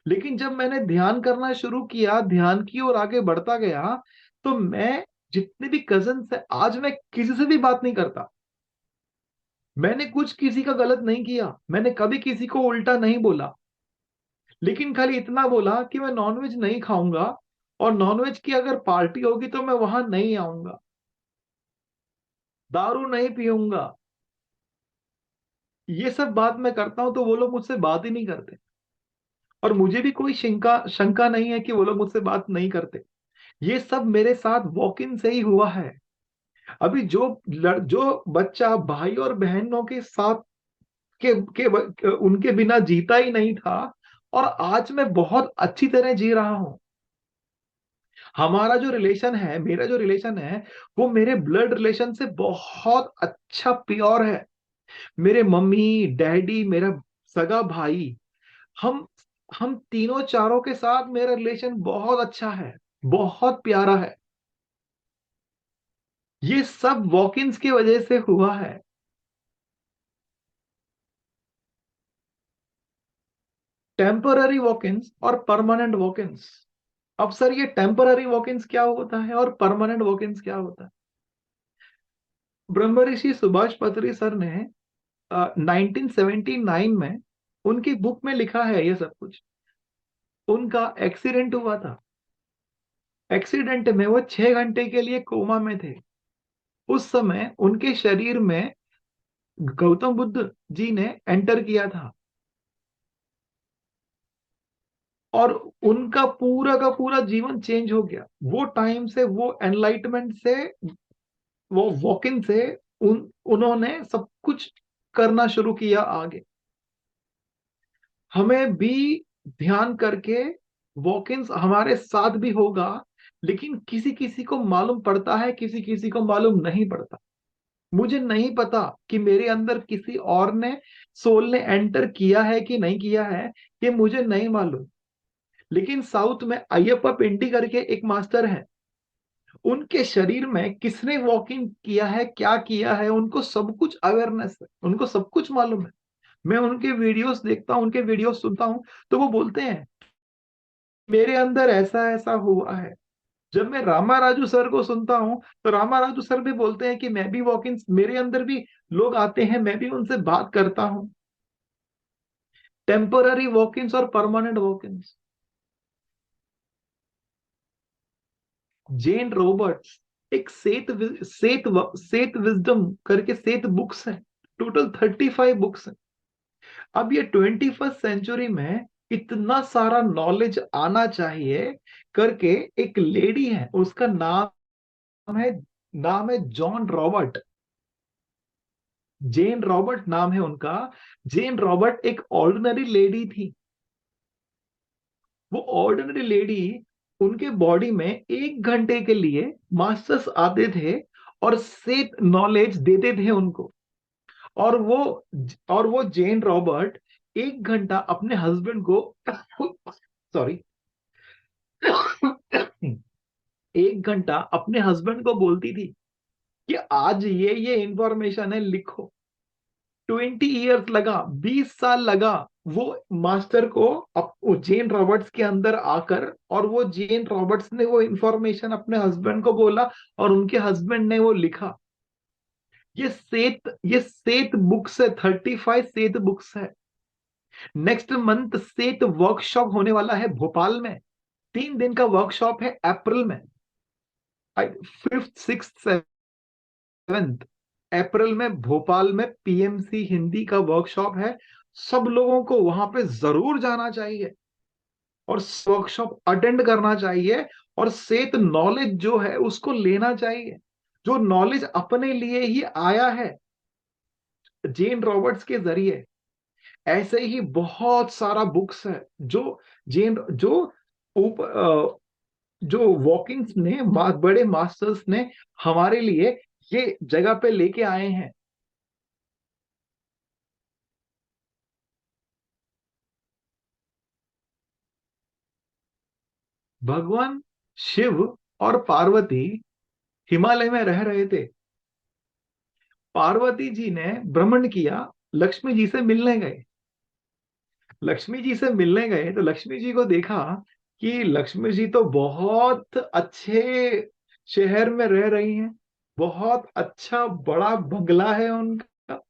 लेकिन जब मैंने ध्यान करना शुरू किया, ध्यान की ओर आगे बढ़ता गया, तो मैं जितने भी कजन है, आज मैं किसी से भी बात नहीं करता। मैंने कुछ किसी का गलत नहीं किया, मैंने कभी किसी को उल्टा नहीं बोला, लेकिन खाली इतना बोला कि मैं नॉनवेज नहीं खाऊंगा, और नॉनवेज की अगर पार्टी होगी तो मैं वहां नहीं आऊंगा, दारू नहीं पीऊंगा। ये सब बात मैं करता हूं तो वो लोग मुझसे बात ही नहीं करते। और मुझे भी कोई शंका शंका नहीं है कि वो लोग मुझसे बात नहीं करते। ये सब मेरे साथ वॉक इन से ही हुआ है। अभी जो बच्चा भाई और बहनों के साथ उनके बिना जीता ही नहीं था, और आज मैं बहुत अच्छी तरह जी रहा हूं। हमारा जो रिलेशन है, मेरा जो रिलेशन है, वो मेरे ब्लड रिलेशन से बहुत अच्छा प्योर है। मेरे मम्मी डैडी, मेरा सगा भाई, हम हम तीनों चारों के साथ मेरा रिलेशन बहुत अच्छा है, बहुत प्यारा है। ये सब वॉक-इन्स की वजह से हुआ है। टेम्पररी वॉक-इन्स और परमानेंट वॉक-इन्स। अब सर, ये टेम्पररी वॉक-इन्स क्या होता है और परमानेंट वॉक-इन्स क्या होता है? ब्रह्म ऋषि सुभाष पत्री सर ने 1979 में उनकी बुक में लिखा है ये सब कुछ। उनका एक्सीडेंट हुआ था। एक्सीडेंट में वो 6 घंटे के लिए कोमा में थे। उस समय उनके शरीर में गौतम बुद्ध जी ने एंटर किया था, और उनका पूरा का पूरा जीवन चेंज हो गया। वो टाइम से, वो एनलाइटमेंट से, वो वॉक इन से उन्होंने सब कुछ करना शुरू किया आगे। हमें भी ध्यान करके वॉक इन हमारे साथ भी होगा, लेकिन किसी किसी को मालूम पड़ता है, किसी किसी को मालूम नहीं पड़ता। मुझे नहीं पता कि मेरे अंदर किसी और ने, सोल ने एंटर किया है कि नहीं किया है, ये मुझे नहीं मालूम। लेकिन साउथ में अयप्पा पिंडी करके एक मास्टर है, उनके शरीर में किसने वॉकिंग किया है, क्या किया है, उनको सब कुछ अवेयरनेस है, उनको सब कुछ मालूम है। मैं उनके वीडियोस देखता हूँ, उनके वीडियोस सुनता हूँ, तो वो बोलते हैं मेरे अंदर ऐसा ऐसा हुआ है। जब मैं रामा राजू सर को सुनता हूँ, तो रामा राजू सर भी बोलते हैं कि मैं भी वॉक इन, मेरे अंदर भी लोग आते हैं, मैं भी उनसे बात करता हूँ। टेम्पररी वॉक इन और permanent walk in. Jane Roberts, एक सेत विजडम करके सेत बुक्स है, टोटल 35 बुक्स है। अब ये 21st सेंचुरी में इतना सारा नॉलेज आना चाहिए करके, एक लेडी है, उसका है नाम है जॉन रॉबर्ट। जेन रॉबर्ट नाम है उनका। जेन रॉबर्ट एक ऑर्डिनरी लेडी थी। वो ऑर्डिनरी लेडी, उनके बॉडी में 1 घंटे के लिए मास्टर्स आते थे और सेफ नॉलेज देते थे उनको। और वो और वो जेन रॉबर्ट 1 घंटा अपने हस्बैंड को सॉरी 1 घंटा अपने हस्बैंड को बोलती थी कि आज ये इंफॉर्मेशन है, लिखो। 20 ईयर्स लगा, 20 साल लगा वो मास्टर को वो जेन रॉबर्ट्स के अंदर आकर, और वो जेन रॉबर्ट्स ने वो इंफॉर्मेशन अपने हस्बैंड को बोला, और उनके हस्बैंड ने वो लिखा। ये सेत बुक्स है, 35 सेत बुक्स है। नेक्स्ट मंथ सेत वर्कशॉप होने वाला है भोपाल में। 3 दिन का वर्कशॉप है अप्रैल में, 5th 6th 7th अप्रैल में भोपाल में पीएमसी हिंदी का वर्कशॉप है। सब लोगों को वहां पे जरूर जाना चाहिए और वर्कशॉप अटेंड करना चाहिए, और सेत नॉलेज जो है उसको लेना चाहिए, जो नॉलेज अपने लिए ही आया है जेन रॉबर्ट्स के जरिए। ऐसे ही बहुत सारा बुक्स है जो जेन जो ऊपर जो वॉकिंग्स ने, बड़े मास्टर्स ने हमारे लिए ये जगह पे लेके आए हैं। भगवान शिव और पार्वती हिमालय में रह रहे थे। पार्वती जी ने भ्रमण किया, लक्ष्मी जी से मिलने गए। लक्ष्मी जी से मिलने गए तो लक्ष्मी जी को देखा कि लक्ष्मी जी तो बहुत अच्छे शहर में रह रही हैं, बहुत अच्छा बड़ा बंगला है उनका,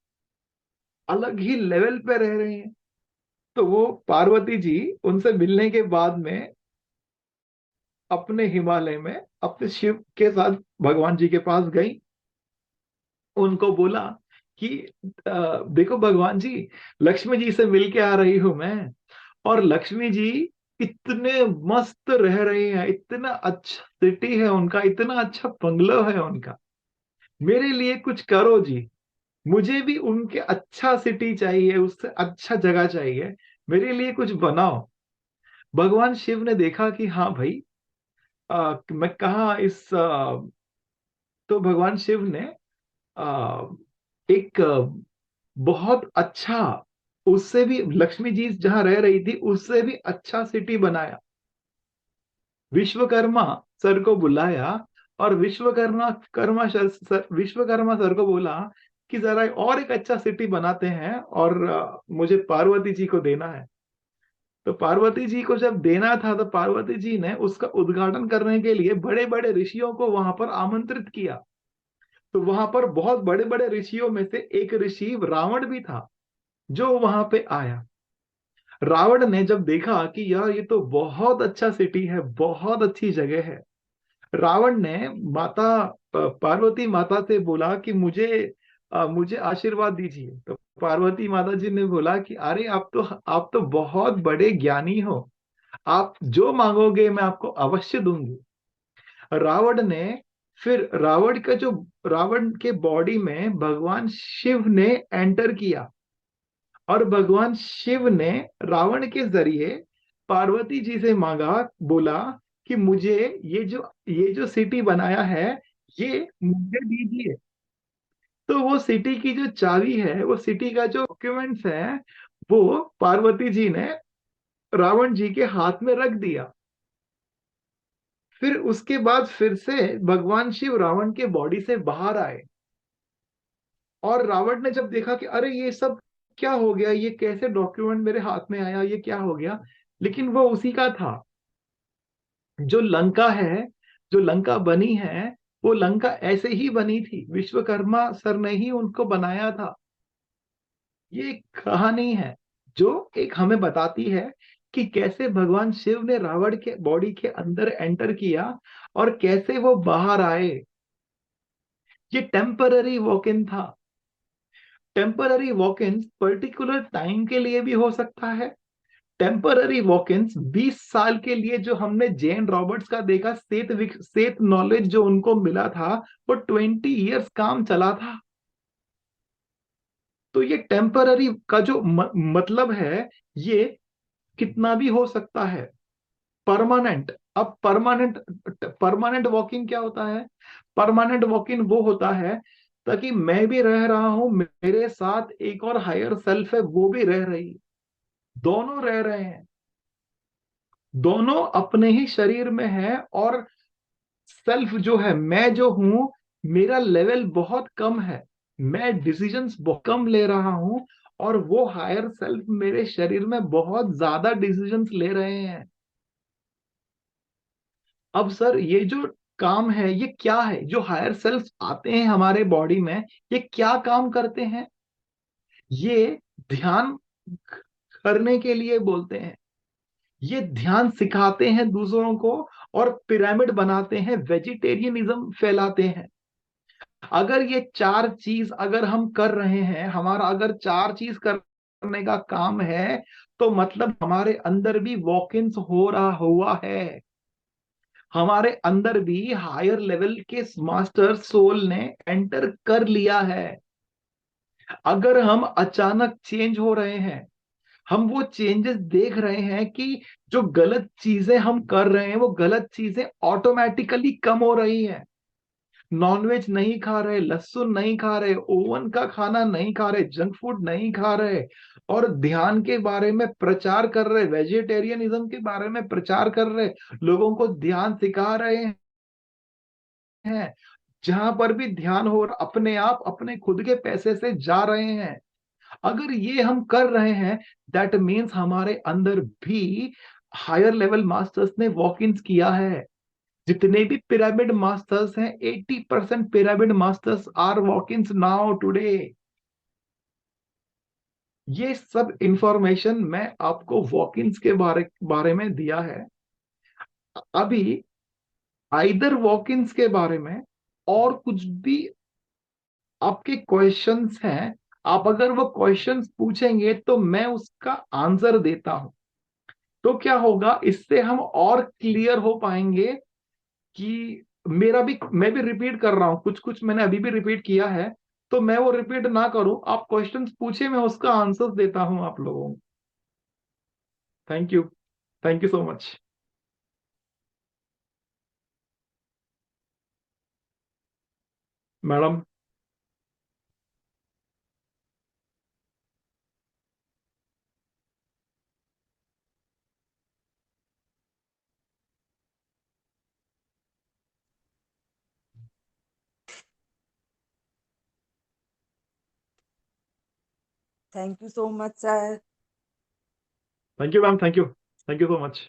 अलग ही लेवल पे रह रही हैं। तो वो पार्वती जी उनसे मिलने के बाद में अपने हिमालय में अपने शिव के साथ भगवान जी के पास गई। उनको बोला कि देखो भगवान जी, लक्ष्मी जी से मिल के आ रही हूं मैं, और लक्ष्मी जी इतने मस्त रह रही हैं, इतना अच्छा सिटी है उनका, इतना अच्छा बंगलो है उनका, मेरे लिए कुछ करो जी। मुझे भी उनके अच्छा सिटी चाहिए, उससे अच्छा जगह चाहिए, मेरे लिए कुछ बनाओ। भगवान शिव ने देखा कि हाँ भाई, मैं कहा तो भगवान शिव ने आ, एक बहुत अच्छा, उससे भी लक्ष्मी जी जहां रह रही थी उससे भी अच्छा सिटी बनाया। विश्वकर्मा सर को बुलाया, और विश्वकर्मा सर को बोला कि जरा और एक अच्छा सिटी बनाते हैं, और मुझे पार्वती जी को देना है। तो पार्वती जी को जब देना था तो पार्वती जी ने उसका उद्घाटन करने के लिए बड़े बड़े ऋषियों को वहां पर आमंत्रित किया। तो वहां पर बहुत बड़े बड़े ऋषियों में से एक ऋषि रावण भी था, जो वहां पे आया। रावण ने जब देखा कि यार ये तो बहुत अच्छा सिटी है, बहुत अच्छी जगह है, रावण ने पार्वती माता से बोला कि मुझे आशीर्वाद दीजिए। तो पार्वती माता जी ने बोला कि अरे आप तो बहुत बड़े ज्ञानी हो, आप जो मांगोगे मैं आपको अवश्य दूंगी। रावण ने फिर रावण के बॉडी में भगवान शिव ने एंटर किया, और भगवान शिव ने रावण के जरिए पार्वती जी से मांगा, बोला कि मुझे ये जो सिटी बनाया है, ये मुझे दीजिए। तो वो सिटी की जो चाबी है, वो सिटी का जो डॉक्यूमेंट्स है, वो पार्वती जी ने रावण जी के हाथ में रख दिया। फिर उसके बाद फिर से भगवान शिव रावण के बॉडी से बाहर आए, और रावण ने जब देखा कि अरे ये सब क्या हो गया, ये कैसे डॉक्यूमेंट मेरे हाथ में आया, ये क्या हो गया, लेकिन वो उसी का था। जो लंका है, जो लंका बनी है, वो लंका ऐसे ही बनी थी, विश्वकर्मा सर ने ही उनको बनाया था। ये एक कहानी है जो एक हमें बताती है कि कैसे भगवान शिव ने रावण के बॉडी के अंदर एंटर किया और कैसे वो बाहर आए। ये टेम्पररी वॉक इन था। टेम्पररी वॉक इन पर्टिकुलर टाइम के लिए भी हो सकता है। टेम्पररी वॉक इन 20 साल के लिए, जो हमने जेन रॉबर्ट्स का देखा, सेत नॉलेज जो उनको मिला था, वो 20 ईयर्स काम चला था। तो ये टेम्पररी का जो मतलब है, ये कितना भी हो सकता है। परमानेंट, अब परमानेंट, परमानेंट वॉकिंग क्या होता है? परमानेंट वॉकिंग वो होता है ताकि मैं भी रह रहा हूं, मेरे साथ एक और हायर सेल्फ है, वो भी रह रही है, दोनों रह रहे हैं, दोनों अपने ही शरीर में है। और सेल्फ जो है, मैं जो हूं, मेरा लेवल बहुत कम है, मैं डिसीजंस बहुत कम ले रहा हूं, और वो हायर सेल्फ मेरे शरीर में बहुत ज्यादा डिसीजंस ले रहे हैं। अब सर, ये जो काम है, ये क्या है? जो हायर सेल्फ आते हैं हमारे बॉडी में, ये क्या काम करते हैं? ये ध्यान करने के लिए बोलते हैं, ये ध्यान सिखाते हैं दूसरों को, और पिरामिड बनाते हैं, वेजिटेरियनिज्म फैलाते हैं। अगर ये चार चीज अगर हम कर रहे हैं, हमारा अगर चार चीज करने का काम है, तो मतलब हमारे अंदर भी वॉक इन हो रहा हुआ है, हमारे अंदर भी हायर लेवल के मास्टर सोल ने एंटर कर लिया है। अगर हम अचानक चेंज हो रहे हैं, हम वो चेंजेस देख रहे हैं कि जो गलत चीजें हम कर रहे हैं, वो गलत चीजें ऑटोमेटिकली कम हो रही हैं, नॉनवेज नहीं खा रहे, लहसुन नहीं खा रहे, ओवन का खाना नहीं खा रहे, जंक फूड नहीं खा रहे, और ध्यान के बारे में प्रचार कर रहे, वेजिटेरियनिज्म के बारे में प्रचार कर रहे, लोगों को ध्यान सिखा रहे हैं, जहां पर भी ध्यान हो अपने आप अपने खुद के पैसे से जा रहे हैं। अगर ये हम कर रहे हैं, दैट मीन्स हमारे अंदर भी हायर लेवल मास्टर्स ने वॉक इन किया है। जितने भी पिरामिड मास्टर्स हैं, 80% pyramid masters are walk in now today. ये सब इंफॉर्मेशन मैं आपको वॉक इन के बारे में दिया है। अभी आइदर वॉक इन के बारे में और कुछ भी आपके क्वेश्चंस हैं, आप अगर वो क्वेश्चंस पूछेंगे तो मैं उसका आंसर देता हूं। तो क्या होगा, इससे हम और क्लियर हो पाएंगे कि मैं भी रिपीट कर रहा हूं, कुछ कुछ मैंने अभी भी रिपीट किया है, तो मैं वो रिपीट ना करूं, आप क्वेश्चंस पूछे, मैं उसका आंसर देता हूं आप लोगों को। Thank you, thank you so much. Madam. Thank you so much sir. Thank you ma'am, thank you so much.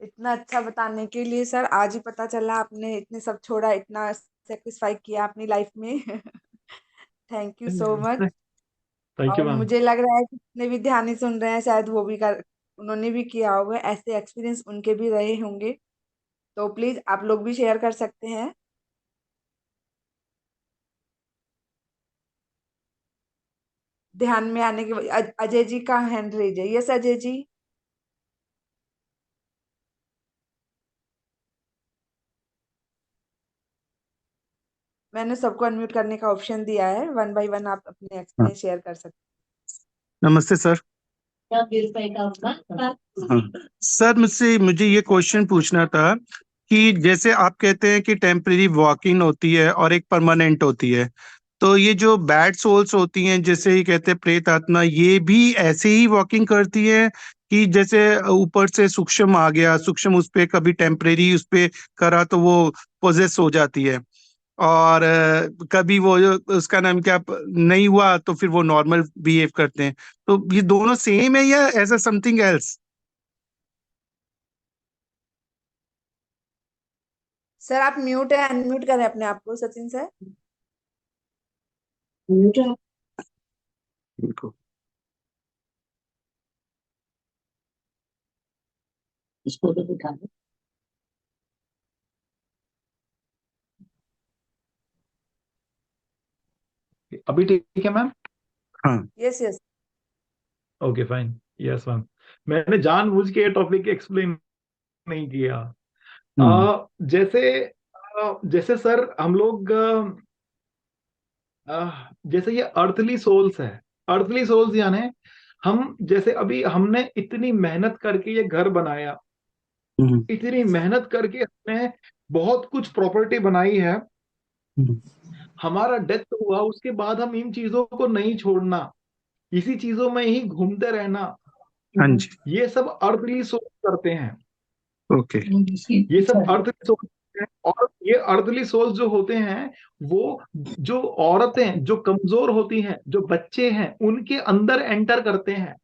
इतना अच्छा बताने के लिए सर, आज ही पता चला आपने इतने सब छोड़ा, इतना सेक्रीफाई किया अपनी लाइफ में। Thank you so much. Thank you और मैम। मुझे लग रहा है कि जितने भी ध्यानी सुन रहे हैं शायद वो भी कर उन्होंने भी किया होगा, ऐसे एक्सपीरियंस उनके भी रहे होंगे। तो प्लीज आप लोग भी शेयर कर सकते हैं। ध्यान में आने के अजय जी का हैंड रेज है। यस अजय जी। मैंने सबको अनम्यूट करने का ऑप्शन दिया है, वन बाय वन आप अपने हाँ, एक्सपीरियंस शेयर कर सकते नमस्ते सर। हाँ, सर मुझसे मुझे ये क्वेश्चन पूछना था कि जैसे आप कहते हैं कि टेम्परेरी वॉकिंग होती है और एक परमानेंट होती है, तो ये जो बैड सोल्स होती हैं, जैसे ये कहते हैं प्रेत आत्मा, ये भी ऐसे ही वॉकिंग करती है कि जैसे ऊपर से सूक्ष्म आ गया, सूक्ष्म उस पे कभी टेम्परेरी उस पे करा तो वो पोजेस हो जाती है, और कभी वो उसका नाम क्या नहीं हुआ तो फिर वो नॉर्मल बिहेव करते हैं। तो ये दोनों सेम है या ऐसा समथिंग एल्स? सर आप म्यूट है, अनम्यूट करें अपने आप को सचिन सर। इनको इसको तो दिखा दो। अभी ठीक है मैम? हाँ। Yes yes. Okay fine. Yes ma'am. मैंने जानबूझ के टॉपिक एक्सप्लेन नहीं किया। हम्म। जैसे जैसे सर हम लोग जैसे ये अर्थली सोल्स है। अर्थली सोल्स यानी हम, जैसे अभी हमने इतनी मेहनत करके ये घर बनाया, हम्म। इतनी मेहनत करके हमने बहुत कुछ प्रॉपर्टी बनाई है, हम्म। हमारा डेथ हुआ उसके बाद हम इन चीजों को नहीं छोड़ना, इसी चीजों में ही घूमते रहना, हाँ जी। ये सब अर्थली सोच करते हैं। ओके। ये सब अर्थली सोच हैं। और ये अर्थली सोच जो होते हैं, वो जो औरतें जो कमजोर होती हैं, जो बच्चे हैं, उनके अंदर एंटर करते हैं।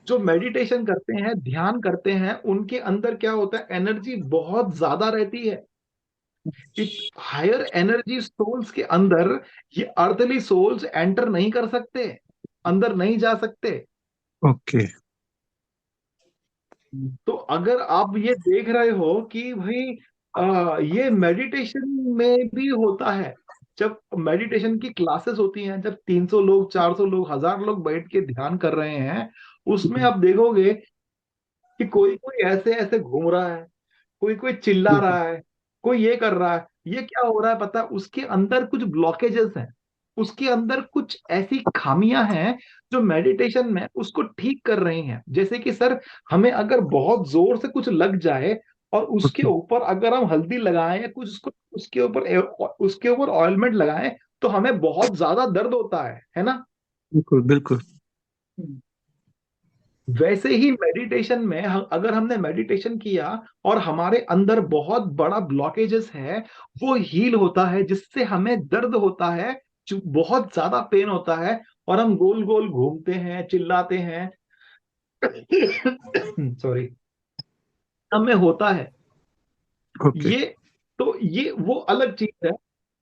जो मेडिटेशन करते हैं, ध्यान करते हैं, उनके अंदर क्या होता है, एनर्जी बहुत ज्यादा रहती है। हायर एनर्जी सोल्स के अंदर ये अर्थली सोल्स एंटर नहीं कर सकते, अंदर नहीं जा सकते। ओके। तो अगर आप ये देख रहे हो कि भाई ये मेडिटेशन में भी होता है, जब मेडिटेशन की क्लासेस होती हैं, जब 300 लोग, 400 लोग, 1000 लोग बैठ के ध्यान कर रहे हैं, उसमें आप देखोगे कि कोई कोई ऐसे ऐसे घूम रहा है, कोई कोई चिल्ला रहा है, कोई ये कर रहा है। ये क्या हो रहा है पता है? उसके अंदर कुछ ब्लॉकेजेस हैं, उसके अंदर कुछ ऐसी खामियां हैं जो मेडिटेशन में उसको ठीक कर रही हैं। जैसे कि सर, हमें अगर बहुत जोर से कुछ लग जाए और उसके ओके, ऊपर अगर हम हल्दी लगाएं या कुछ उसको उसके ऊपर ऑइलमेंट लगाएं तो हमें बहुत ज्यादा दर्द होता है ना। बिल्कुल बिल्कुल। वैसे ही मेडिटेशन में अगर हमने मेडिटेशन किया और हमारे अंदर बहुत बड़ा ब्लॉकेजेस है, वो हील होता है, जिससे हमें दर्द होता है, जो बहुत ज्यादा पेन होता है, और हम गोल गोल घूमते हैं, चिल्लाते हैं। सॉरी, हमें होता है ओके ये। तो ये वो अलग चीज है,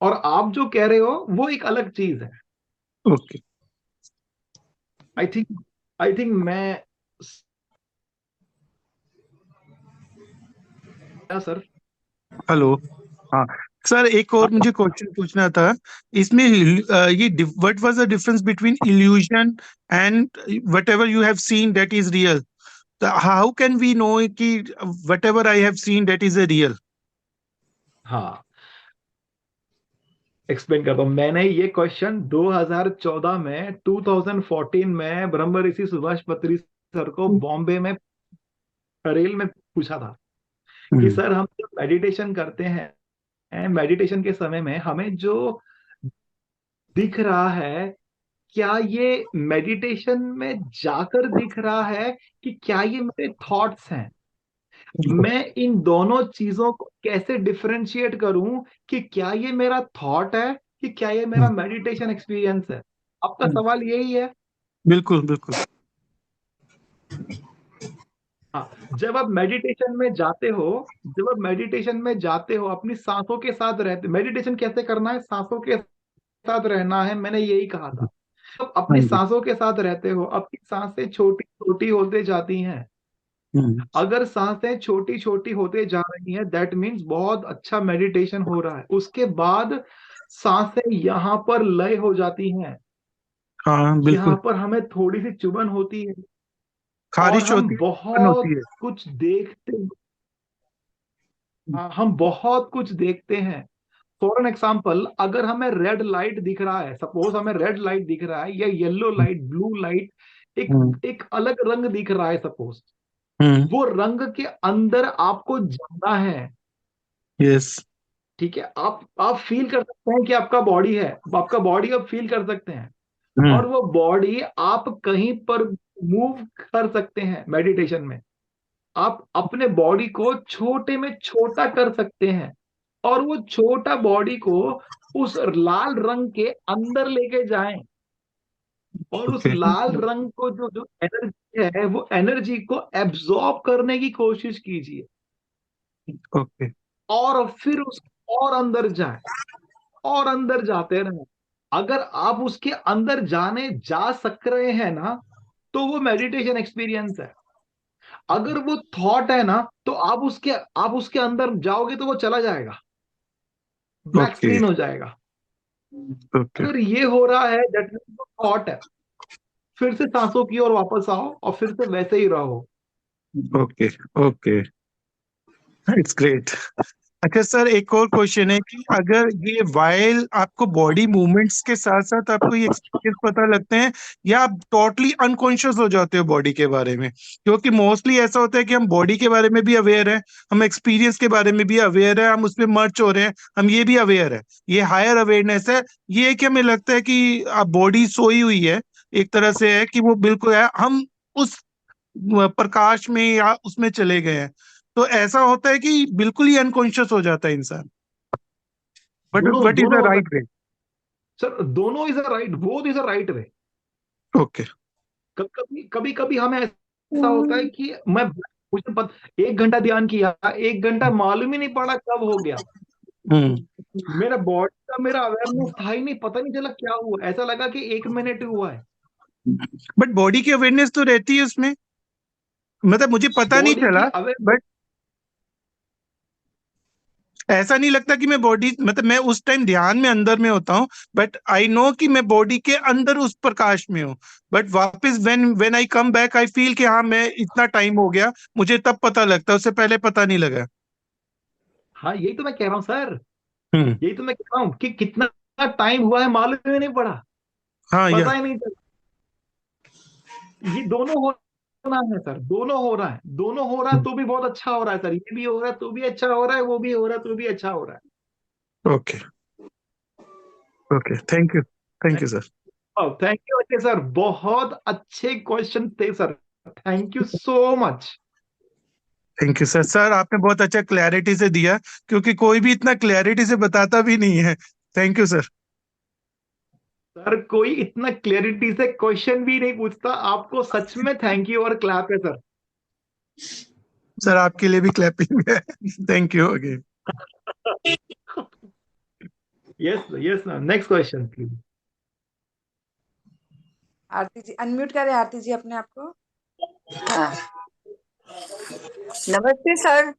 और आप जो कह रहे हो वो एक अलग चीज है। ओके। आई थिंक मैं, सर। हेलो। हाँ सर, एक और मुझे क्वेश्चन पूछना था। इसमें ये what was the difference between illusion and whatever you have seen that is real? How can we know कि whatever I have seen that is a real? हाँ, एक्सप्लेन करता हूँ। मैंने ये क्वेश्चन 2014 में 2014 में ब्रह्म ऋषि सुभाष पत्री सर को बॉम्बे में रेल में पूछा था कि हम्म। सर, हम जब मेडिटेशन करते हैं, मेडिटेशन के समय में हमें जो दिख रहा है, क्या ये मेडिटेशन में जाकर दिख रहा है कि क्या ये मेरे थॉट्स हैं? मैं इन दोनों चीजों को कैसे डिफरेंशिएट करूं कि क्या ये मेरा थॉट है कि क्या ये मेरा मेडिटेशन एक्सपीरियंस है? आपका सवाल यही है। बिल्कुल बिल्कुल। हाँ, जब आप मेडिटेशन में जाते हो, अपनी सांसों के साथ रहते, मेडिटेशन कैसे करना है, सांसों के साथ रहना है, मैंने यही कहा था। जब हाँ अपनी जी। सांसों के साथ रहते हो, आपकी सांसें छोटी छोटी होते जाती हैं। हम्म। अगर सांसें छोटी छोटी होते जा रही हैं, दैट मीन्स बहुत अच्छा मेडिटेशन हो रहा है। उसके बाद सांसें यहाँ पर लय हो जाती हैं, हाँ यहाँ बिल्कुल। पर हमें थोड़ी सी चुभन होती है, और खारिश हम होती है, जलन होती बहुत है। कुछ देखते, हाँ, हम बहुत कुछ देखते हैं। फॉर एन एग्जाम्पल, अगर हमें रेड लाइट दिख रहा है, सपोज हमें रेड लाइट दिख रहा है, या येलो लाइट, ब्लू लाइट, एक हम्म। एक अलग रंग दिख रहा है सपोज, हम्म। वो रंग के अंदर आपको जाना है। यस। ठीक है, आप फील कर सकते हैं कि आपका बॉडी है, आपका बॉडी आप फील कर सकते हैं, हम्म। और वो बॉडी आप कहीं पर मूव कर सकते हैं। मेडिटेशन में आप अपने बॉडी को छोटे में छोटा कर सकते हैं, और वो छोटा बॉडी को उस लाल रंग के अंदर लेके जाएं, और उस ओके लाल रंग को जो जो एनर्जी है, वो एनर्जी को एब्जॉर्ब करने की कोशिश कीजिए, ओके और फिर उस और अंदर जाए, और अंदर जाते रहे। अगर आप उसके अंदर जा सक रहे हैं ना, तो वो मेडिटेशन एक्सपीरियंस है। अगर वो थॉट है ना, तो आप उसके अंदर जाओगे तो वो चला जाएगा, बैक ओके स्क्रीन हो जाएगा। ओके अगर ये हो रहा है, दैट मीन्स वो थॉट है। फिर से सांसों की ओर वापस आओ, और फिर से वैसे ही रहो। Okay okay. It's great. अच्छा सर, एक और क्वेश्चन है कि अगर ये वाइल आपको बॉडी मूवमेंट्स के साथ साथ आपको ये एक्सपीरियंस पता लगते हैं, या आप टोटली अनकॉन्शियस हो जाते हो बॉडी के बारे में? क्योंकि मोस्टली ऐसा होता है कि हम बॉडी के बारे में भी अवेयर है, हम एक्सपीरियंस के बारे में भी अवेयर है, हम उसमें मर्ज हो रहे हैं, हम ये भी अवेयर है। ये हायर अवेयरनेस है। ये है कि हमें लगता है कि बॉडी सोई हुई है, एक तरह से है कि वो बिल्कुल है, हम उस प्रकाश में या उसमें चले गए हैं। तो ऐसा होता है कि बिल्कुल ही अनकॉन्शियस हो जाता है इंसान। बट दोनों व्हाट इज दोनों द हो राइट वे? सकते हैं सर, दोनों is a right, both is a right way. Okay. कभी कभी कभी हमें ऐसा होता है कि एक घंटा ध्यान किया, एक घंटा मालूम ही नहीं पड़ा कब हो गया। हम्म। मेरा बॉडी का मेरा अवेयरनेस था ही नहीं, पता नहीं चला क्या हुआ, ऐसा लगा कि 1 मिनट हुआ है। बट बॉडी की अवेयरनेस तो रहती है उसमें, मतलब मुझे पता नहीं बॉडी की चला। अवेयरनेस, बट ऐसा नहीं लगता कि मैं बॉडी, मतलब मैं उस टाइम ध्यान में अंदर में होता हूँ, बट आई नो कि मैं बॉडी के अंदर उस प्रकाश में हूँ। बट वापस when when I come back I feel कि हाँ मैं इतना टाइम हो गया, मुझे तब पता लगता है, उससे पहले पता नहीं लगा। हाँ, यही तो मैं कह रहा हूँ सर, हम्म। यही तो मैं कह रहा हूँ कि कितना टाइम हुआ है मालूम ही नहीं पड़ा, हाँ या। पता ही नहीं चला। ये दोनों हो होना है सर, दोनों हो रहा है, दोनों हो रहा है तो भी बहुत अच्छा हो रहा है सर, ये भी हो रहा है तो भी अच्छा हो रहा है, वो भी हो रहा है तो भी अच्छा हो रहा है। Okay okay, thank you sir. Thank you Ajay sir, बहुत अच्छे क्वेश्चन थे sir, thank you so much. Thank you sir. Sir आपने बहुत अच्छा क्लैरिटी से दिया, क्योंकि कोई भी इतना क्लैरिटी से बताता भी नहीं है। Thank you sir. सर कोई इतना क्लैरिटी से क्वेश्चन भी नहीं पूछता, आपको सच में थैंक यू और क्लैप है सर। सर आपके लिए भी क्लैपिंग है। Thank you again. Yes ma'am, next question please. Aarti ji अनम्यूट करें, आरती जी अपने आप को। हाँ, नमस्ते sir.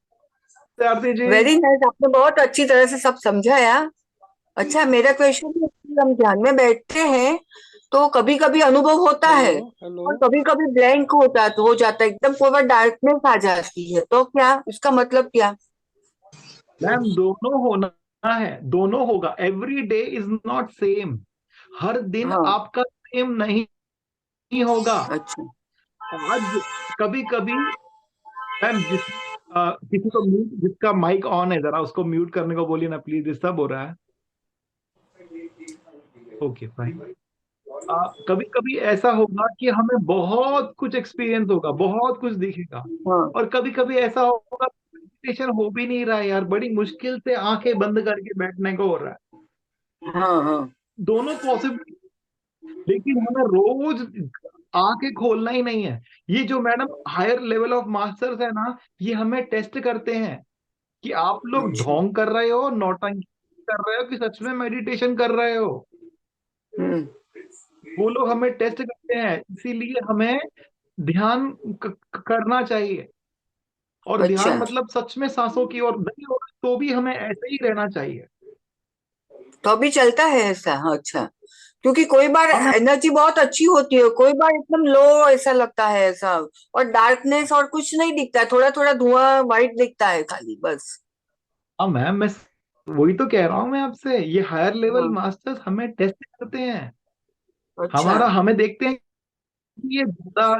Aarti ji. Very nice, आपने बहुत अच्छी तरह से सब समझाया। अच्छा, मेरा क्वेश्चन है कि हम ध्यान में बैठते हैं तो कभी कभी अनुभव होता है और कभी कभी ब्लैंक हो जाता है, एकदम पूरा डार्कनेस आ जाती है, तो क्या उसका मतलब क्या? मैम दोनों होना है, दोनों होगा, every day is not same, हर दिन हाँ। आपका सेम नहीं होगा। अच्छा। आज कभी कभी मैम किसी को म्यूट, जिसका माइक ऑन है जरा उसको म्यूट करने को बोलिए ना प्लीज, डिस्टर्ब हो रहा है। Okay fine. कभी कभी ऐसा होगा कि हमें बहुत कुछ एक्सपीरियंस होगा, बहुत कुछ दिखेगा, हाँ और कभी कभी ऐसा होगा मेडिटेशन हो भी नहीं रहा है यार, बड़ी मुश्किल से आंखें बंद करके बैठने को हो रहा है। हाँ हाँ। दोनों पॉसिबल, लेकिन हमें रोज आंखें खोलना ही नहीं है। ये जो madam higher level of masters है ना, ये हमें टेस्ट करते हैं कि आप लोग अच्छा। ढोंग कर रहे हो, नौटंकी कर रहे हो, कि सच में मेडिटेशन कर रहे हो। हम्म। वो लोग हमें टेस्ट करते हैं, इसीलिए हमें ध्यान करना चाहिए। और ध्यान अच्छा, मतलब सच में सांसों की ओर नहीं हो तो भी हमें ऐसे ही रहना चाहिए। तो अभी चलता है ऐसा? हाँ, अच्छा। क्योंकि कोई बार हाँ मैं एनर्जी बहुत अच्छी होती है, कोई बार एकदम लो ऐसा लगता है ऐसा, और डार्कनेस और कुछ नहीं दिखता है, थोड़ा थोड़ा धुआं वाइट दिखता है खाली बस। हाँ मैम, मैं वही तो कह रहा हूँ मैं आपसे, ये हायर लेवल हाँ। मास्टर्स हमें टेस्ट करते हैं, अच्छा। हमें देखते हैं कि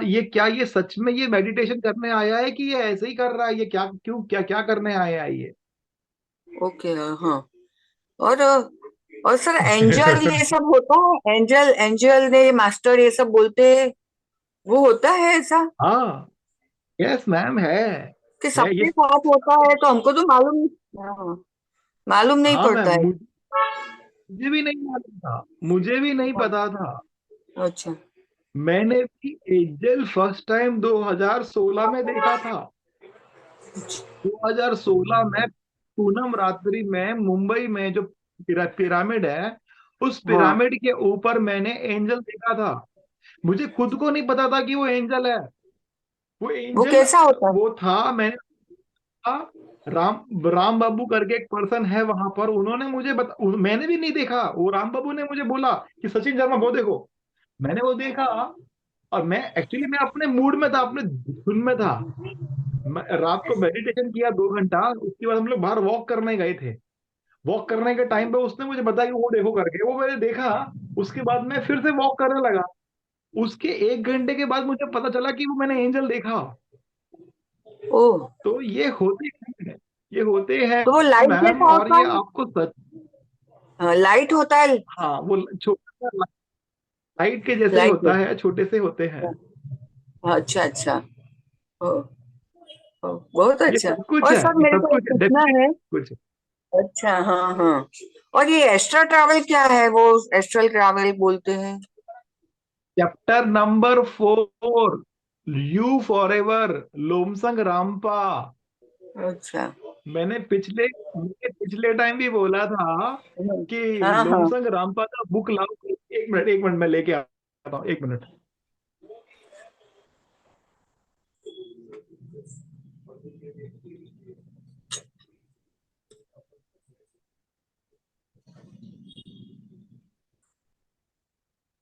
ये क्या, ये सच में ये मेडिटेशन करने आया है कि ये ऐसे ही कर रहा है, ये क्या क्यों क्या क्या करने आया है ये। ओके। हाँ। और और सर एंजल ये सब होता है, एंजल एंजल ने मास्टर ये सब बोलते हैं, वो होता है ऐसा हाँ यस मैम कि है ये। सबके साथ होता है? तो हमको तो मालूम। हाँ, मालूम नहीं हाँ पड़ता मैम, है। मुझे भी नहीं मालूम था, मुझे भी नहीं हाँ, पता था। अच्छा। मैंने भी एंजल फर्स्ट टाइम 2016 में देखा था। 2016 में पूनम रात्रि में मुंबई में जो पिरामिड है, उस हाँ, पिरामिड के ऊपर मैंने एंजल देखा था। मुझे खुद को नहीं पता था कि वो एंजल है, वो वो एंजल कैसा होता है? वो था। मैंने कहा, राम बाबू करके एक पर्सन है वहां पर, उन्होंने मुझे मैंने भी नहीं देखा, वो राम बाबू ने मुझे बोला कि सचिन शर्मा वो देखो। मैंने वो देखा, और मैं एक्चुअली मैं अपने मूड में था, अपने धुन में था। रात को मेडिटेशन किया 2 घंटा, उसके बाद हम लोग बाहर वॉक करने गए थे। वॉक करने के टाइम पे उसने मुझे बताया कि वो देखो करके, वो मैंने देखा। उसके बाद मैं फिर से वॉक करने लगा। उसके 1 घंटे के बाद मुझे पता चला कि वो मैंने एंजल देखा। ओ, तो ये होते हैं, ये होते हैं तो वो लाइट मैम, जैसा और होता ये है? आपको सच। हाँ, लाइट होता है। हाँ वो छोटा सा लाइट के जैसे ही लाइट होता है, छोटे से होते हैं। जैसा। अच्छा अच्छा। ओ, ओ, बहुत ये अच्छा। सब कुछ और है, सर ये मेरे सब को एक कुछ है, पूछना डेफिनेट है। कुछ है। अच्छा, हाँ हाँ। और ये एस्ट्रल ट्रैवल क्या है, वो एस्ट्रल ट्रैवल बोलते हैं? Chapter number 4, you forever, Lobsang Rampa. अच्छा। मैंने पिछले टाइम भी बोला था कि हाँ हाँ। लोमसंग रामपा का बुक लाओ। 1 मिनट 1 मिनट, मैं लेके आता हूँ, 1 मिनट।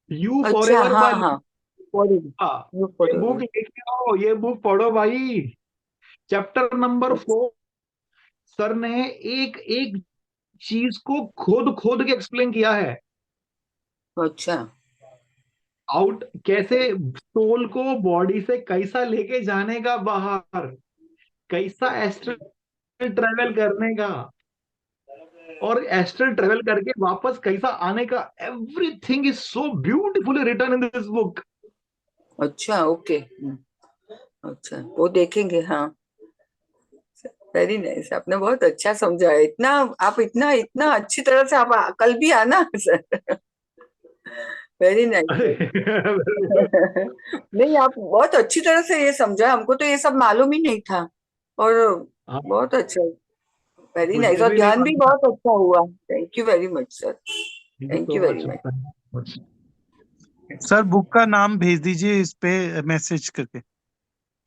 यू फॉर अच्छा, एवर हाँ वाली। हाँ। पढ़ी। हाँ, वो ये पढ़ी बुक हुई। लेके आओ, ये बुक पढ़ो भाई। चैप्टर नंबर अच्छा 4, सर ने एक एक चीज को खोद खोद के एक्सप्लेन किया है। अच्छा। आउट कैसे सोल को बॉडी से कैसा लेके जाने का बाहर, कैसा एस्ट्रल ट्रेवल करने का, और एस्ट्रल ट्रेवल करके वापस कैसा आने का, everything is so beautifully written in this book. अच्छा, ओके। अच्छा, वो देखेंगे। हाँ, वेरी नाइस। आपने बहुत अच्छा समझा है। इतना आप इतना इतना अच्छी तरह से आप कल भी आना सर। Very nice. नहीं, आप बहुत अच्छी तरह से ये समझा, हमको तो ये सब मालूम ही नहीं था। और बहुत अच्छा, वेरी नाइस। मुझे और भी नहीं ध्यान भी मालूम था। बहुत अच्छा हुआ। Thank you very much sir. Thank you thank so you very much, much. Much. Sir book का नाम भेज दीजिए इस पे मैसेज करके।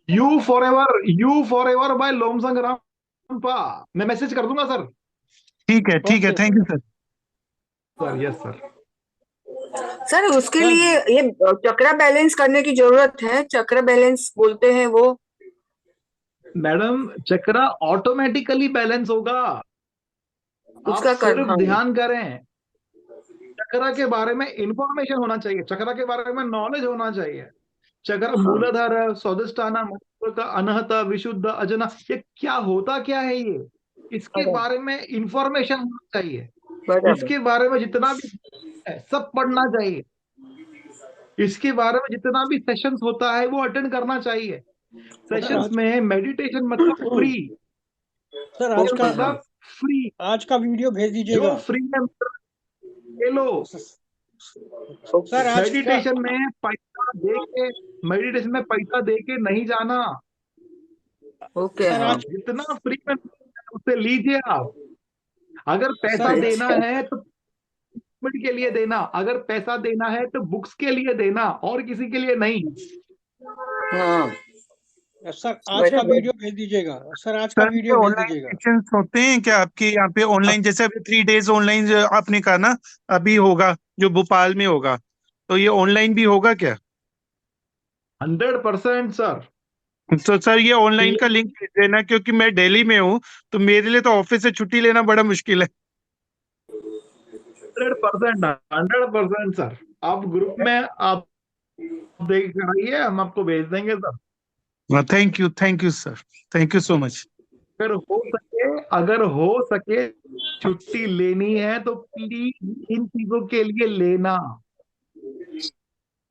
You forever by Lobsang Rampa. मैं मैसेज कर दूंगा सर। ठीक है, ठीक है, okay thank sir. You sir. Sir yes sir. Sir उसके सर लिए ये चक्रा बैलेंस करने की जरूरत है। चक्रा बैलेंस बोलते हैं वो। मैडम चक्रा ऑटोमेटिकली बैलेंस होगा, आप उसका कर, सिर्फ हाँ। ध्यान करें। चक्रा के बारे में इंफॉर्मेशन होना चाहिए, चक्रा के बारे में नॉलेज होना चाहिए। चक्र हाँ, मूलाधार, स्वादिष्ठाना, का अनहत, विशुद्ध, अजना, ये क्या होता क्या है ये, इसके बराबर बारे में इंफॉर्मेशन होना चाहिए। बराबर। इसके बारे में जितना भी है सब पढ़ना चाहिए। इसके बारे में जितना भी सेशंस होता है वो अटेंड करना चाहिए। सर सेशंस आज में मेडिटेशन मतलब फ्री, सर आज का ओके, हाँ। मतलब फ्री, आज का वीडियो भेज जो दीजिएगा। फ्री में ले लो। सर आज का मेडिटेशन में पैसा दे के, मेडिटेशन में पैसा दे के नहीं जाना। ओके, सर हाँ। आज जितना फ्री में उससे लीजिए आप। अगर पैसा सर देना अच्छा, है तो पेमेंट के लिए देना, अगर पैसा देना है तो बुक्स के लिए देना, और किसी के लिए नहीं। हाँ, सर आज का बराबर। वीडियो भेज दीजिएगा। सर आज का सर ये वीडियो भेज ऑनलाइन दीजिएगा। सेशंस होते हैं क्या आपके यहाँ पे ऑनलाइन, जैसे अभी 3 डेज ऑनलाइन आपने कहा ना अभी होगा जो भोपाल में होगा, तो ये ऑनलाइन भी होगा क्या? 100% सर। तो सर ये ऑनलाइन का लिंक भेज देना, क्योंकि मैं दिल्ली में हूँ तो मेरे लिए तो ऑफिस से छुट्टी लेना बड़ा मुश्किल है। 100%, 100% सर। आप ग्रुप में आप देख कराइए, हम आपको भेज देंगे sir. Thank you sir, thank you so much. अगर हो सके, अगर हो सके छुट्टी लेनी है तो प्लीज इन चीजों के लिए लेना।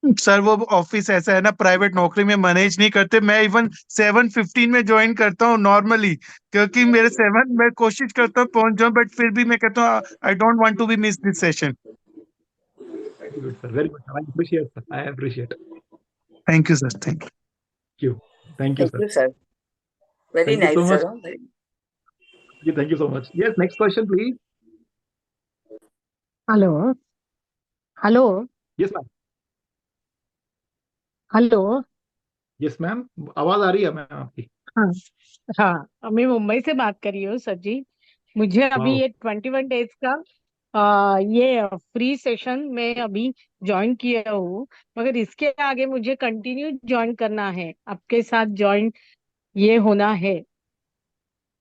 सर वो ऑफिस ऐसा है ना, प्राइवेट नौकरी में मैनेज नहीं करते। मैं इवन 7:15 में ज्वाइन करता हूँ नॉर्मली, क्योंकि मेरे 7 मैं कोशिश करता हूँ पहुंच जाऊं, बट फिर भी मैं कहता हूँ I don't want to be miss this session. Very good sir, very good sir, I appreciate sir, I appreciate. Thank you sir, thank you, thank you thank sir, you sir. Very thank you so nice much. Sir. Thank you so much. Yes, next question please. Hello. Hello. Yes ma'am. Hello. Yes ma'am, आवाज आ रही है ma'am आपकी। हाँ। हाँ, मैं मुंबई से बात कर रही हूँ सर जी। मुझे अभी वाओ। ये 21 डेज का ये फ्री सेशन में अभी ज्वाइन किया हूँ, मगर इसके आगे मुझे कंटिन्यू ज्वाइन करना है, आपके साथ ज्वाइन ये होना है,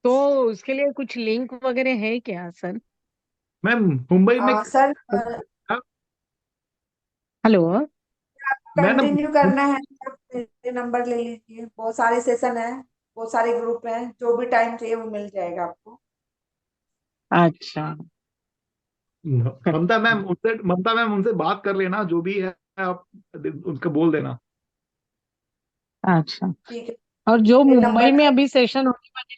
तो उसके लिए कुछ लिंक वगैरह है क्या सर? मैम मुंबई में सर हेलो। मैडम, कंटिन्यू करना है आप मेरे नंबर ले लीजिए। बहुत सारे सेशन है, बहुत सारे ग्रुप हैं, जो भी टाइम चाहिए वो मिल जाएगा आपको। अच्छा। ममता मैम उनसे बात कर लेना, जो भी है आप उनको बोल देना। अच्छा। ठीक है, और जो ये मुंबई नंबर में है। अभी सेशन होने वाले,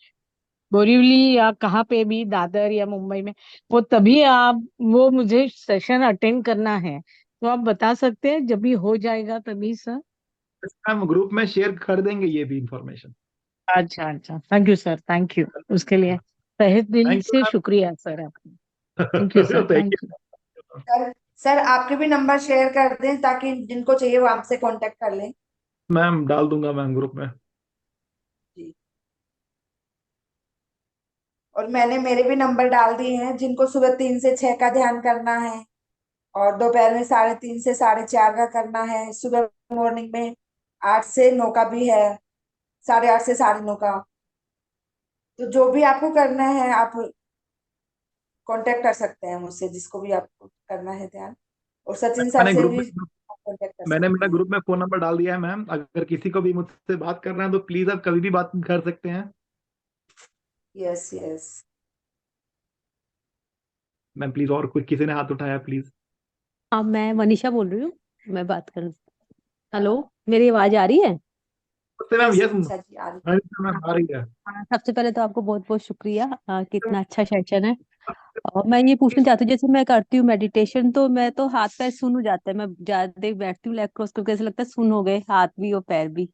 बोरीवली या कहाँ पे भी, दादर या मुंबई में, वो तभी आप, वो मुझे सेशन अटेंड करना है, तो आप बता सकते हैं जब भी हो जाएगा तभी सर? हम ग्रुप में शेयर कर देंगे ये भी इंफॉर्मेशन। अच्छा अच्छा, thank you sir, thank you. उसके लिए तहे दिल थैंक से शुक्रिया सर आपका। Thank you sir, you, thank thank you. You. Sir sir आपके भी नंबर शेयर कर दें ताकि जिनको चाहिए वो आपसे कांटेक्ट कर लें। मैम डाल दूंगा मैम ग्रुप में। जी। और मैंने मेरे भी नंबर डाल दिए हैं, जिनको सुबह 3 से 6 का ध्यान करना है और दोपहर में 3:30 से 4:30 का करना है, सुबह मॉर्निंग में 8 से 9 का भी है, 8:30 से 9:30 का। तो जो भी आपको करना है आप कांटेक्ट कर सकते हैं मुझसे, जिसको भी आपको करना है ध्यान। और सचिन सर मैंने से ग्रुप भी में कांटेक्ट कर मैंने सकते मेरा हैं। ग्रुप में फोन नंबर डाल दिया है मैम, अगर किसी को भी मुझसे बात करना है तो प्लीज आप कभी भी बात कर सकते हैं। Yes yes. मैम प्लीज, और कोई किसी ने हाथ उठाया प्लीज। हाँ, मैं मनीषा बोल रही हूँ। मैं बात कर हेलो, मेरी आवाज आ रही है? नमस्ते ma'am. Yes yes Manisha ji आ रही मैम, आ रही है। सबसे पहले तो आपको बहुत बहुत शुक्रिया। कितना अच्छा सेशन है। और मैं ये पूछना चाहती हूँ, जैसे मैं करती हूँ मेडिटेशन तो मैं तो हाथ पैर सुन हो जाता है, मैं ज्यादा देर बैठती हूँ लेग क्रॉस करके, ऐसा लगता है सुन हो गए हाथ भी और पैर भी।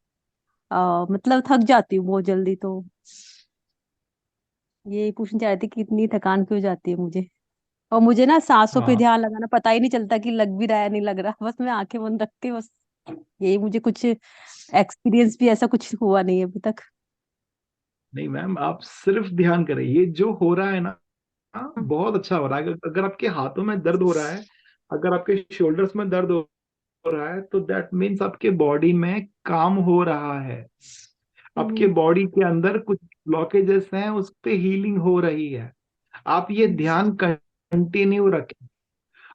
मतलब थक जाती हूँ बहुत जल्दी। तो ये पूछना चाह रही थी कि इतनी थकान क्यों हो जाती है मुझे। और मुझे ना सांसों पे हाँ, ध्यान लगाना पता ही नहीं चलता कि लग भी रहा है नहीं लग रहा, बस मैं आंखें बंद रखती हूँ बस। यही मुझे कुछ एक्सपीरियंस भी ऐसा कुछ हुआ नहीं है अभी तक। नहीं मैम, आप सिर्फ ध्यान करें, ये जो हो रहा है ना, हाँ, बहुत अच्छा हो रहा है। अगर आपके हाथों में दर्द हो रहा है, अगर आपके शोल्डर्स में दर्द हो रहा है, तो दैट मीन्स आपके बॉडी में काम हो रहा है। आपके हम्म, बॉडी के अंदर कुछ ब्लॉकेजेस हैं, उस पे हीलिंग हो रही है। आप ये हम्म। ध्यान कंटिन्यू रखें।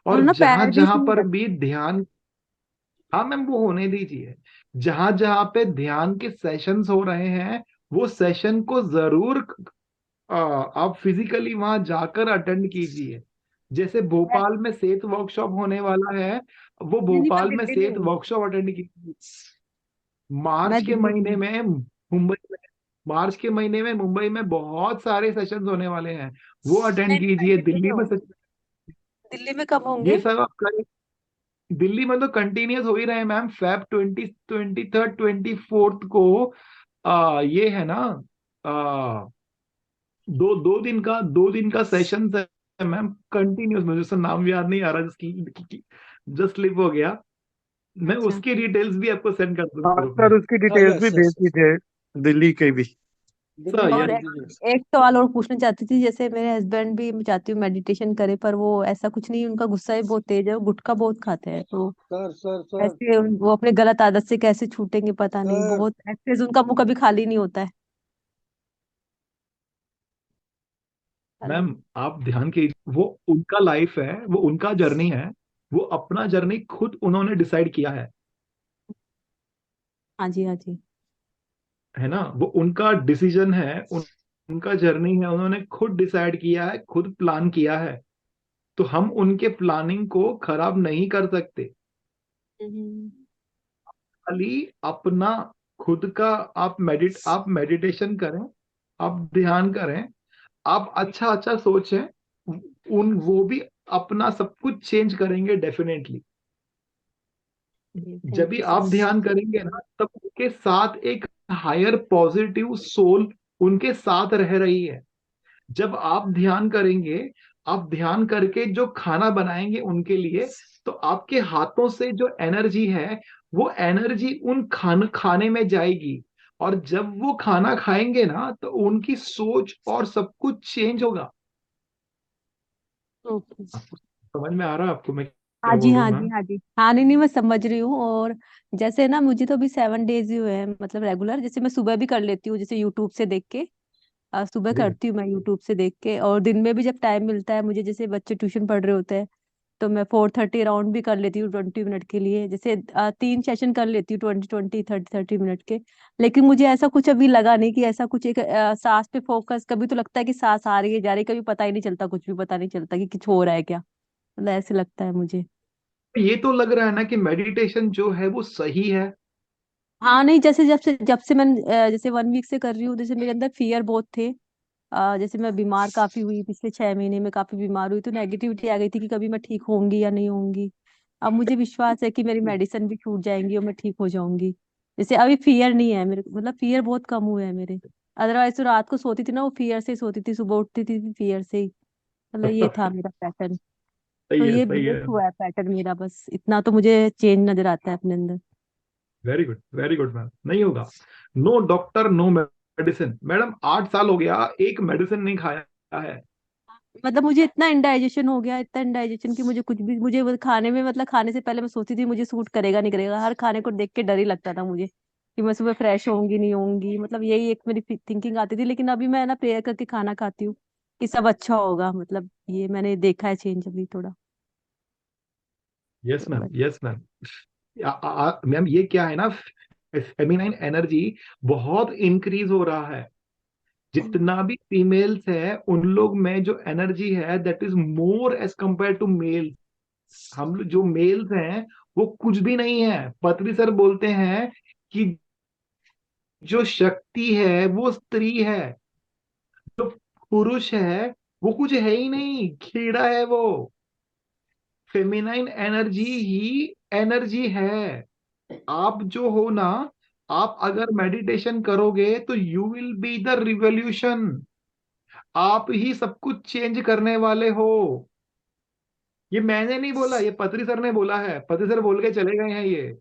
और और ना जहां पैर भी जहां नहीं पर लगते। भी ध्यान, हाँ मैम वो होने दीजिए। जहां जहां पे ध्यान के सेशंस हो रहे हैं, वो सेशन को जरूर आप फिजिकली वहां जाकर अटेंड कीजिए। जैसे भोपाल में सेहत वर्कशॉप होने वाला है, वो नहीं नहीं, मैं भोपाल में दिल्ली में सेहत हूँ। वर्कशॉप अटेंड कीजिए। मार्च मैं के दिल्ली महीने में में मुंबई में मार्च के महीने में मुंबई में बहुत सारे सेशंस होने वाले हैं, वो अटेंड नहीं नहीं, मैं कीजिए। दिल्ली में दिल्ली में हूँ। दिल्ली में कब ये होंगे? सब आप करें। दिल्ली में तो कंटिन्यूस हो ही रहे हैं मैम। फेब 23rd 24th को ये है ना, आ, दो दिन का सेशन है मैम, कंटिन्यूस। मुझे उसका नाम याद नहीं आ रहा, जस्ट स्लिप हो गया। मैं अच्छा। उसकी डिटेल्स भी आपको सेंड कर दूंगा हाँ ग्रुप सर, में। उसकी हाँ डिटेल्स भी यस भेज यस यस। दीजिए, दिल्ली के भी। दिल्ली सर की और यस। भेज एक दीजिए। एक सवाल और पूछना चाहती थी, जैसे मेरे हस्बैंड भी मैं चाहती हूँ मेडिटेशन करे, पर वो ऐसा कुछ नहीं, उनका गुस्सा भी बहुत तेज है, वो गुटखा बहुत खाते हैं। तो सर सर सर ऐसे वो अपने गलत आदत से कैसे छूटेंगे पता नहीं, सर बहुत ऐसे उनका मुंह कभी खाली नहीं होता है। हेलो। मैम आप ध्यान की, वो उनका लाइफ है, वो उनका जर्नी है। वो अपना जर्नी खुद उन्होंने डिसाइड किया हाँ जी, हाँ जी। है ना। वो उनका डिसीजन है, उनका जर्नी है, उन्होंने खुद डिसाइड किया है, खुद प्लान किया है। तो हम उनके प्लानिंग को खराब नहीं कर सकते। हम्म। खाली अपना खुद का, आप मेडिटेशन करें, आप ध्यान करें, आप अच्छा अच्छा सोचें। वो भी अपना सब कुछ चेंज करेंगे डेफिनेटली। जी, जब थैंक भी यू सो आप मच। ध्यान करेंगे ना, तब उनके साथ एक हायर पॉजिटिव सोल उनके साथ रह रही है। जब आप ध्यान करेंगे, आप ध्यान करके जो खाना बनाएंगे उनके लिए, तो आपके हाथों से जो एनर्जी है, वो एनर्जी उन खाने में जाएगी। और जब वो खाना खाएंगे ना, तो उनकी सोच और सब कुछ चेंज होगा। ओके। आपको समझ में आ रहा है आपको मैं हाँ क्या जी, बोल रहा हूँ हाँ जी, मैम? हाँ जी। हाँ, नहीं नहीं, मैं समझ रही हूँ। और जैसे ना मुझे तो अभी 7 डेज ही हुए हैं, मतलब रेगुलर। जैसे मैं सुबह भी कर लेती हूँ, जैसे यूट्यूब से देख के। सुबह वेरी गुड। करती हूँ मैं यूट्यूब से देख के, और दिन में भी जब टाइम मिलता है मुझे, जैसे बच्चे ट्यूशन पढ़ रहे होते हैं, तो मैं 4:30 राउंड भी कर लेती हूँ 20 मिनट के लिए। जैसे 3 सेशन कर लेती हूँ 20 20 30 30 मिनट के। लेकिन मुझे ऐसा कुछ अभी लगा नहीं कि ऐसा कुछ एक सांस पे फोकस। कभी तो लगता है कि सांस आ रही है जा रही है, कभी पता ही नहीं चलता, कुछ भी पता नहीं चलता कि कुछ हो रहा है क्या। मतलब ऐसे लगता है मुझे। ये तो लग रहा है ना कि मेडिटेशन जो है वो सही है। हाँ नहीं, जैसे जब से मैं जैसे 1 वीक से कर रही हूँ, जैसे मेरे अंदर फियर बहुत थे। जैसे मैं बीमार काफी हुई, पिछले 6 महीने में काफी बीमार हुई, तो नेगेटिविटी आ गई थी कि कभी मैं ठीक होंगी या नहीं होंगी। अब मुझे विश्वास है कि मेरी मेडिसिन भी छूट जाएंगी और मैं ठीक हो जाऊंगी। जैसे अभी फियर नहीं है मेरे, मतलब फियर बहुत कम हुए हैं मेरे। अदरवाइज तो रात को सोती थी ना, वो फियर से ही सोती थी, सुबह उठती थी फियर से ही। मतलब ये था मेरा पैटर्न। तो सही है, ये सही ब्रेक है। हुआ है पैटर्न मेरा, बस इतना तो मुझे चेंज नजर आता है अपने अंदर। Very good, very good ma'am. नहीं होगा। No doctor no medicine. Madam 8 साल हो गया, एक मेडिसिन नहीं खाया है। मतलब मुझे इतना इंडाइजेशन हो गया, इतना इंडाइजेशन कि मुझे कुछ भी, मुझे वो खाने में, मतलब खाने से पहले मैं सोचती थी मुझे सूट करेगा नहीं करेगा, हर खाने को देख के डर ही लगता था मुझे कि मैं सुबह फ्रेश होंगी नहीं होंगी, मतलब यही एक मेरी थिंकिंग आती थी। लेकिन अभी मैं ना प्रेयर करके खाना खाती हूँ कि सब अच्छा होगा, मतलब ये मैंने देखा है चेंज अभी थोड़ा। यस तो मैम, बस। Yes ma'am. मैम ये क्या है ना, फेमिनाइन एनर्जी बहुत इंक्रीज हो रहा है। जितना भी फीमेल्स है उन लोग में जो एनर्जी है that is more as compare to male. हम लोग जो मेल्स हैं वो कुछ भी नहीं है। पत्री सर बोलते हैं कि जो शक्ति है वो स्त्री है, जो पुरुष है वो कुछ है ही नहीं, कीड़ा है वो। फेमिनाइन एनर्जी ही एनर्जी है। आप जो हो ना, आप अगर मेडिटेशन करोगे तो you will be the revolution. आप ही सब कुछ चेंज करने वाले हो। ये मैंने नहीं बोला, ये पत्री सर ने बोला है। पत्री सर बोल के चले गए हैं ये।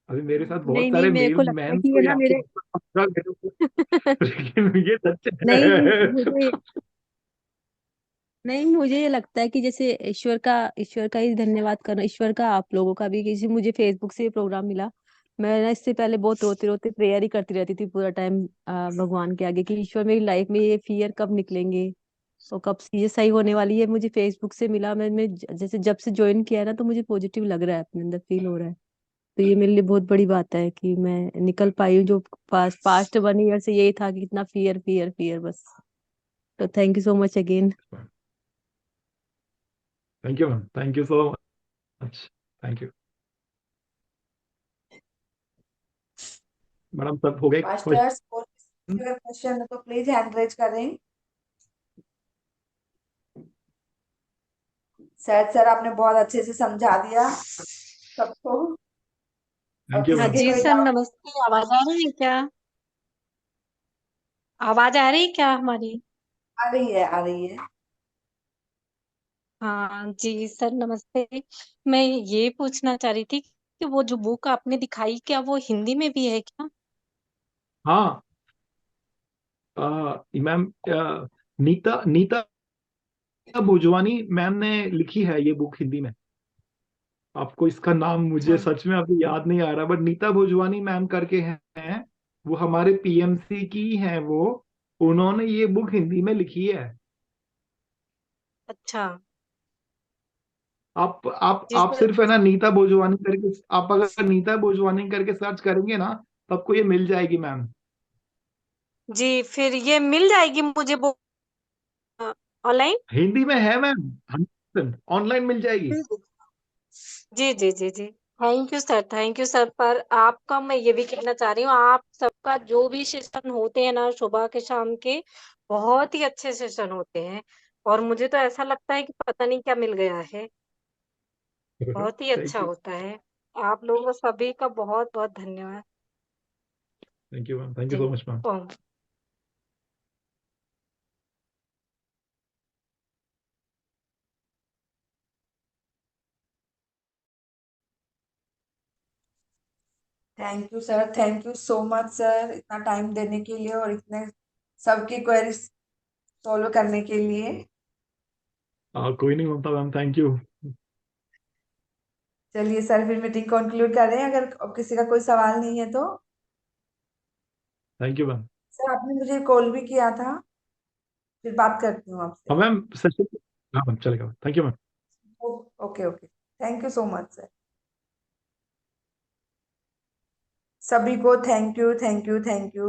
अभी मेरे साथ बहुत नहीं नहीं, सारे मेरे मेल को लगता है मैन कि तो ये ये ना आपको मेरे लेकिन ये सच नहीं है। मुझे नहीं, मुझे ये लगता है कि जैसे ईश्वर का ही धन्यवाद करना, ईश्वर का, आप लोगों का भी। किसी मुझे फेसबुक से ये प्रोग्राम मिला। मैं ना इससे पहले बहुत रोते रोते प्रेयर ही करती रहती थी पूरा टाइम भगवान के आगे कि ईश्वर मेरी लाइफ में ये फियर कब निकलेंगे और कब से ये सही होने वाली है। मुझे फेसबुक से मिला। जैसे जब से ज्वाइन किया है ना, तो मुझे पॉजिटिव लग रहा है, अपने अंदर फील हो रहा है। तो ये मेरे लिए बहुत बड़ी बात है कि मैं निकल पाई हूँ। जो पास्ट 1 ईयर से यही था कि इतना फियर फियर फियर बस। तो thank you so much again. Thank you ma'am, thank you so much, thank you madam. सब हो गए मास्टर्स और क्वेश्चन? अगर क्वेश्चन है तो प्लीज हैंड रेज करें। शायद सर आपने बहुत अच्छे से समझा दिया सबको। और थैंक यू किसी हाँ मैम। के जी कोई सर, डाउट नमस्ते। आवाज आ रही है क्या? आवाज आ रही है क्या हमारी? आ रही है, आ रही है। हाँ जी सर, नमस्ते। मैं ये पूछना चाह रही थी कि वो जो बुक आपने दिखाई, क्या वो हिंदी में भी है क्या? हाँ मैम, नीता नीता भोजवानी मैम ने लिखी है ये बुक हिंदी में। आपको इसका नाम मुझे अच्छा। सच में अभी याद नहीं आ रहा, बट नीता भोजवानी मैम करके हैं। वो हमारे पीएमसी की हैं वो। उन्होंने ये बुक हिंदी में लिखी है। अच्छा। जी आप सर। सिर्फ है ना नीता भोजवानी करके, आप अगर नीता भोजवानी करके सर्च करेंगे ना, तो आपको ये मिल जाएगी मैम। जी, फिर ये मिल जाएगी मुझे बुक ऑनलाइन? हिंदी में है मैम, 100% ऑनलाइन मिल जाएगी। जी जी जी जी। Thank you sir, thank you sir. पर आपका मैं ये भी कहना चाह रही हूँ, आप सबका जो भी सेशन होते हैं ना, सुबह के शाम के, बहुत ही अच्छे सेशन होते हैं। और मुझे तो ऐसा लगता है कि पता नहीं क्या मिल गया है। बहुत ही अच्छा थैंक यू, होता है। आप लोगों सभी का बहुत बहुत धन्यवाद। Thank you ma'am, thank you ji. So much ma'am. ओम। Thank you sir, thank you so much sir, इतना टाइम देने के लिए और इतने सबकी क्वेरीज सॉल्व करने के लिए। कोई नहीं होता मैम, थैंक यू। चलिए सर, फिर मीटिंग कंक्लूड कर रहे हैं, अगर अब किसी का कोई सवाल नहीं है तो। Thank you ma'am. सर आपने मुझे कॉल भी किया था, फिर बात करती हूँ हाँ आपसे। मैम, सेशन, हाँ मैम चलेगा, thank you ma'am. Okay okay, thank you so much sir. सभी को thank you, thank you, thank you.